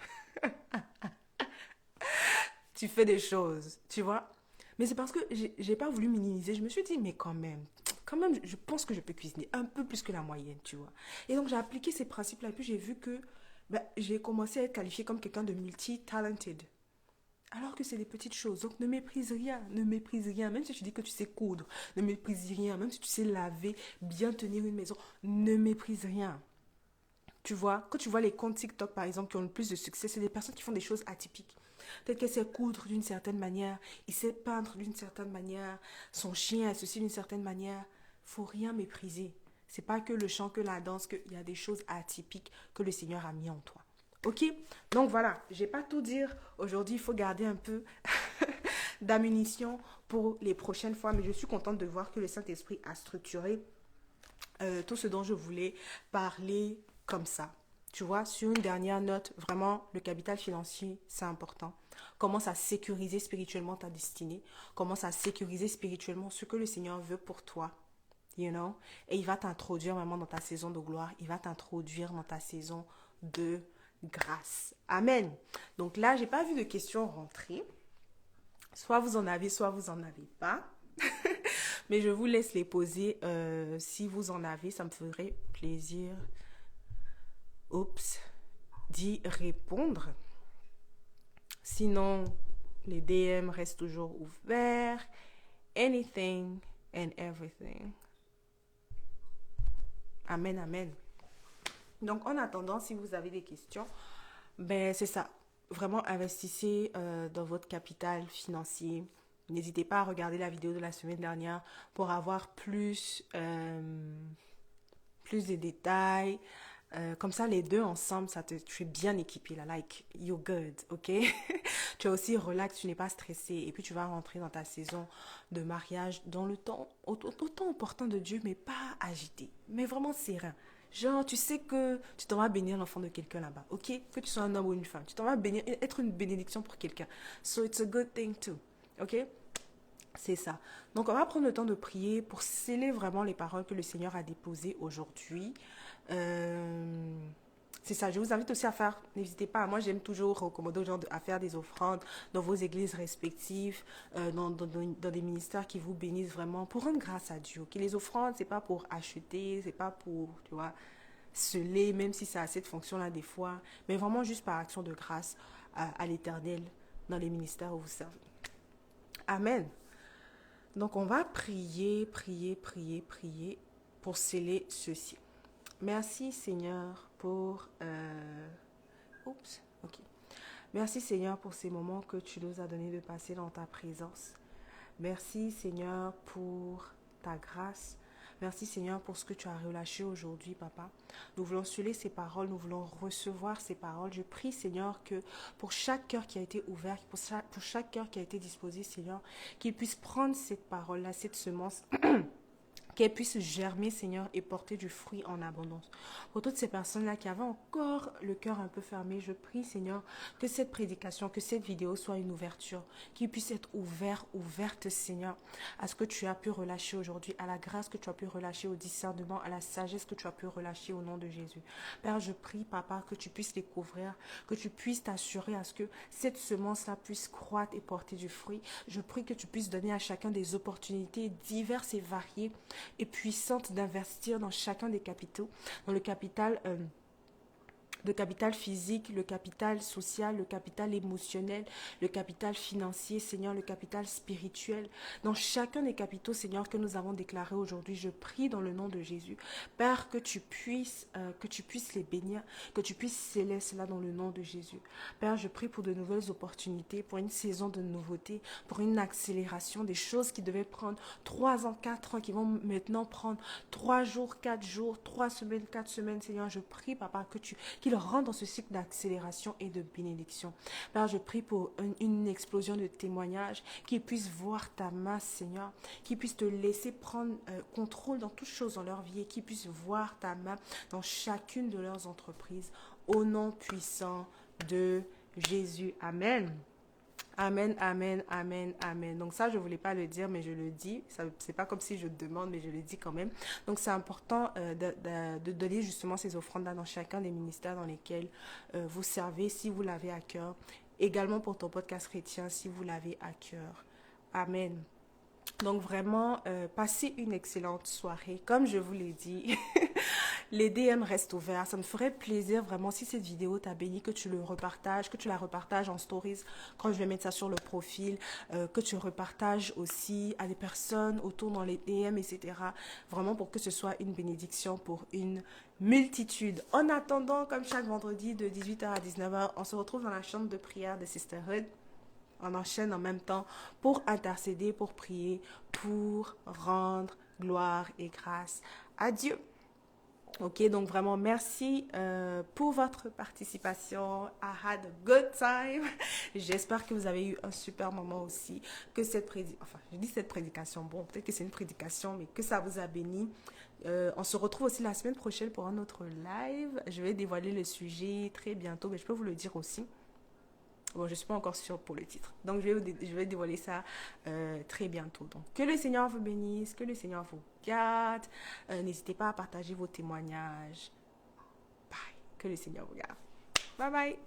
tu fais des choses, tu vois. Mais c'est parce que j'ai pas voulu minimiser. Je me suis dit, mais quand même, je pense que je peux cuisiner un peu plus que la moyenne, tu vois. Et donc, j'ai appliqué ces principes-là. Et puis, j'ai vu que ben, j'ai commencé à être qualifiée comme quelqu'un de multi-talented. Alors que c'est des petites choses. Donc, ne méprise rien. Ne méprise rien. Même si tu dis que tu sais coudre, ne méprise rien. Même si tu sais laver, bien tenir une maison, ne méprise rien. Tu vois, quand tu vois les comptes TikTok, par exemple, qui ont le plus de succès, c'est des personnes qui font des choses atypiques. Peut-être qu'elle sait coudre d'une certaine manière, il sait peindre d'une certaine manière, son chien est ceci d'une certaine manière. Faut rien mépriser. C'est pas que le chant, que la danse, qu'il y a des choses atypiques que le Seigneur a mis en toi. Ok? Donc voilà, j'ai pas tout dire. Aujourd'hui, il faut garder un peu d'ammunition pour les prochaines fois, mais je suis contente de voir que le Saint-Esprit a structuré tout ce dont je voulais parler comme ça. Tu vois, sur une dernière note, vraiment, le capital financier, c'est important. Commence à sécuriser spirituellement ta destinée. Commence à sécuriser spirituellement ce que le Seigneur veut pour toi. You know? Et il va t'introduire vraiment dans ta saison de gloire. Il va t'introduire dans ta saison de grâce. Amen. Donc là, j'ai pas vu de questions rentrer. Soit vous en avez, soit vous en avez pas. Mais je vous laisse les poser. Si vous en avez, ça me ferait plaisir. Oups. D'y répondre. Sinon, les DM restent toujours ouverts. Anything and everything. Amen, amen. Donc, en attendant, si vous avez des questions, ben c'est ça. Vraiment, investissez dans votre capital financier. N'hésitez pas à regarder la vidéo de la semaine dernière pour avoir plus de détails. Comme ça, les deux ensemble, tu es bien équipé là. Like, you're good, ok? Tu es aussi relax, tu n'es pas stressé. Et puis, tu vas rentrer dans ta saison de mariage dans le temps, autant opportun de Dieu, mais pas agité. Mais vraiment serein. Genre, tu sais que tu t'en vas bénir l'enfant de quelqu'un là-bas, ok? Que tu sois un homme ou une femme. Tu t'en vas bénir, être une bénédiction pour quelqu'un. So, it's a good thing too, ok? C'est ça. Donc, on va prendre le temps de prier pour sceller vraiment les paroles que le Seigneur a déposées aujourd'hui. Euh, c'est ça. Je vous invite aussi à faire, n'hésitez pas, moi j'aime toujours recommander aux gens à faire des offrandes dans vos églises respectives, dans des ministères qui vous bénissent vraiment pour rendre grâce à Dieu. Okay? Les offrandes, c'est pas pour acheter, c'est pas pour, tu vois, sceller, même si ça a cette fonction-là des fois, mais vraiment juste par action de grâce à l'Éternel dans les ministères où vous servez. Amen. Donc, on va prier, prier, prier, prier pour sceller ceci. Merci, Seigneur, pour... Oups, ok. Merci, Seigneur, pour ces moments que tu nous as donné de passer dans ta présence. Merci, Seigneur, pour ta grâce. Merci, Seigneur, pour ce que tu as relâché aujourd'hui, Papa. Nous voulons sceller ces paroles, nous voulons recevoir ces paroles. Je prie, Seigneur, que pour chaque cœur qui a été ouvert, pour chaque cœur qui a été disposé, Seigneur, qu'il puisse prendre cette parole-là, cette semence, qu'elle puisse germer, Seigneur, et porter du fruit en abondance. Pour toutes ces personnes-là qui avaient encore le cœur un peu fermé, je prie, Seigneur, que cette prédication, que cette vidéo soit une ouverture, qu'il puisse être ouverte, Seigneur, à ce que tu as pu relâcher aujourd'hui, à la grâce que tu as pu relâcher, au discernement, à la sagesse que tu as pu relâcher au nom de Jésus. Père, je prie, Papa, que tu puisses les couvrir, que tu puisses t'assurer à ce que cette semence-là puisse croître et porter du fruit. Je prie que tu puisses donner à chacun des opportunités diverses et variées et puissante d'investir dans chacun des capitaux, dans le capital physique, le capital social, le capital émotionnel, le capital financier, Seigneur, le capital spirituel. Dans chacun des capitaux, Seigneur, que nous avons déclarés aujourd'hui, je prie dans le nom de Jésus, Père, que tu puisses les bénir, que tu puisses sceller cela dans le nom de Jésus. Père, je prie pour de nouvelles opportunités, pour une saison de nouveautés, pour une accélération des choses qui devaient prendre 3 ans, 4 ans, qui vont maintenant prendre 3 jours, 4 jours, 3 semaines, 4 semaines. Seigneur, je prie, Papa, qu'il rentre dans ce cycle d'accélération et de bénédiction. Père, je prie pour une explosion de témoignages, qu'ils puissent voir ta main, Seigneur, qu'ils puissent te laisser prendre contrôle dans toutes choses dans leur vie et qu'ils puissent voir ta main dans chacune de leurs entreprises. Au nom puissant de Jésus. Amen. Amen, amen, amen, amen. Donc ça, je ne voulais pas le dire, mais je le dis. Ce n'est pas comme si je demande, mais je le dis quand même. Donc c'est important de donner justement ces offrandes-là dans chacun des ministères dans lesquels vous servez, si vous l'avez à cœur. Également pour ton podcast chrétien, si vous l'avez à cœur. Amen. Donc vraiment, passez une excellente soirée. Comme je vous l'ai dit, les DM restent ouverts. Ça me ferait plaisir vraiment si cette vidéo t'a béni, que tu le repartages, que tu la repartages en stories quand je vais mettre ça sur le profil, que tu repartages aussi à des personnes autour dans les DM, etc. Vraiment pour que ce soit une bénédiction pour une multitude. En attendant, comme chaque vendredi de 18h à 19h, on se retrouve dans la chambre de prière de Sisterhood. On enchaîne en même temps pour intercéder, pour prier, pour rendre gloire et grâce à Dieu. Ok, donc vraiment merci pour votre participation. I had a good time. J'espère que vous avez eu un super moment aussi. Que je dis cette prédication, bon, peut-être que c'est une prédication, mais que ça vous a béni. On se retrouve aussi la semaine prochaine pour un autre live. Je vais dévoiler le sujet très bientôt, mais je peux vous le dire aussi. Bon, je ne suis pas encore sûre pour le titre. Donc, je vais dévoiler ça très bientôt. Donc, que le Seigneur vous bénisse, que le Seigneur vous garde. N'hésitez pas à partager vos témoignages. Bye. Que le Seigneur vous garde. Bye bye.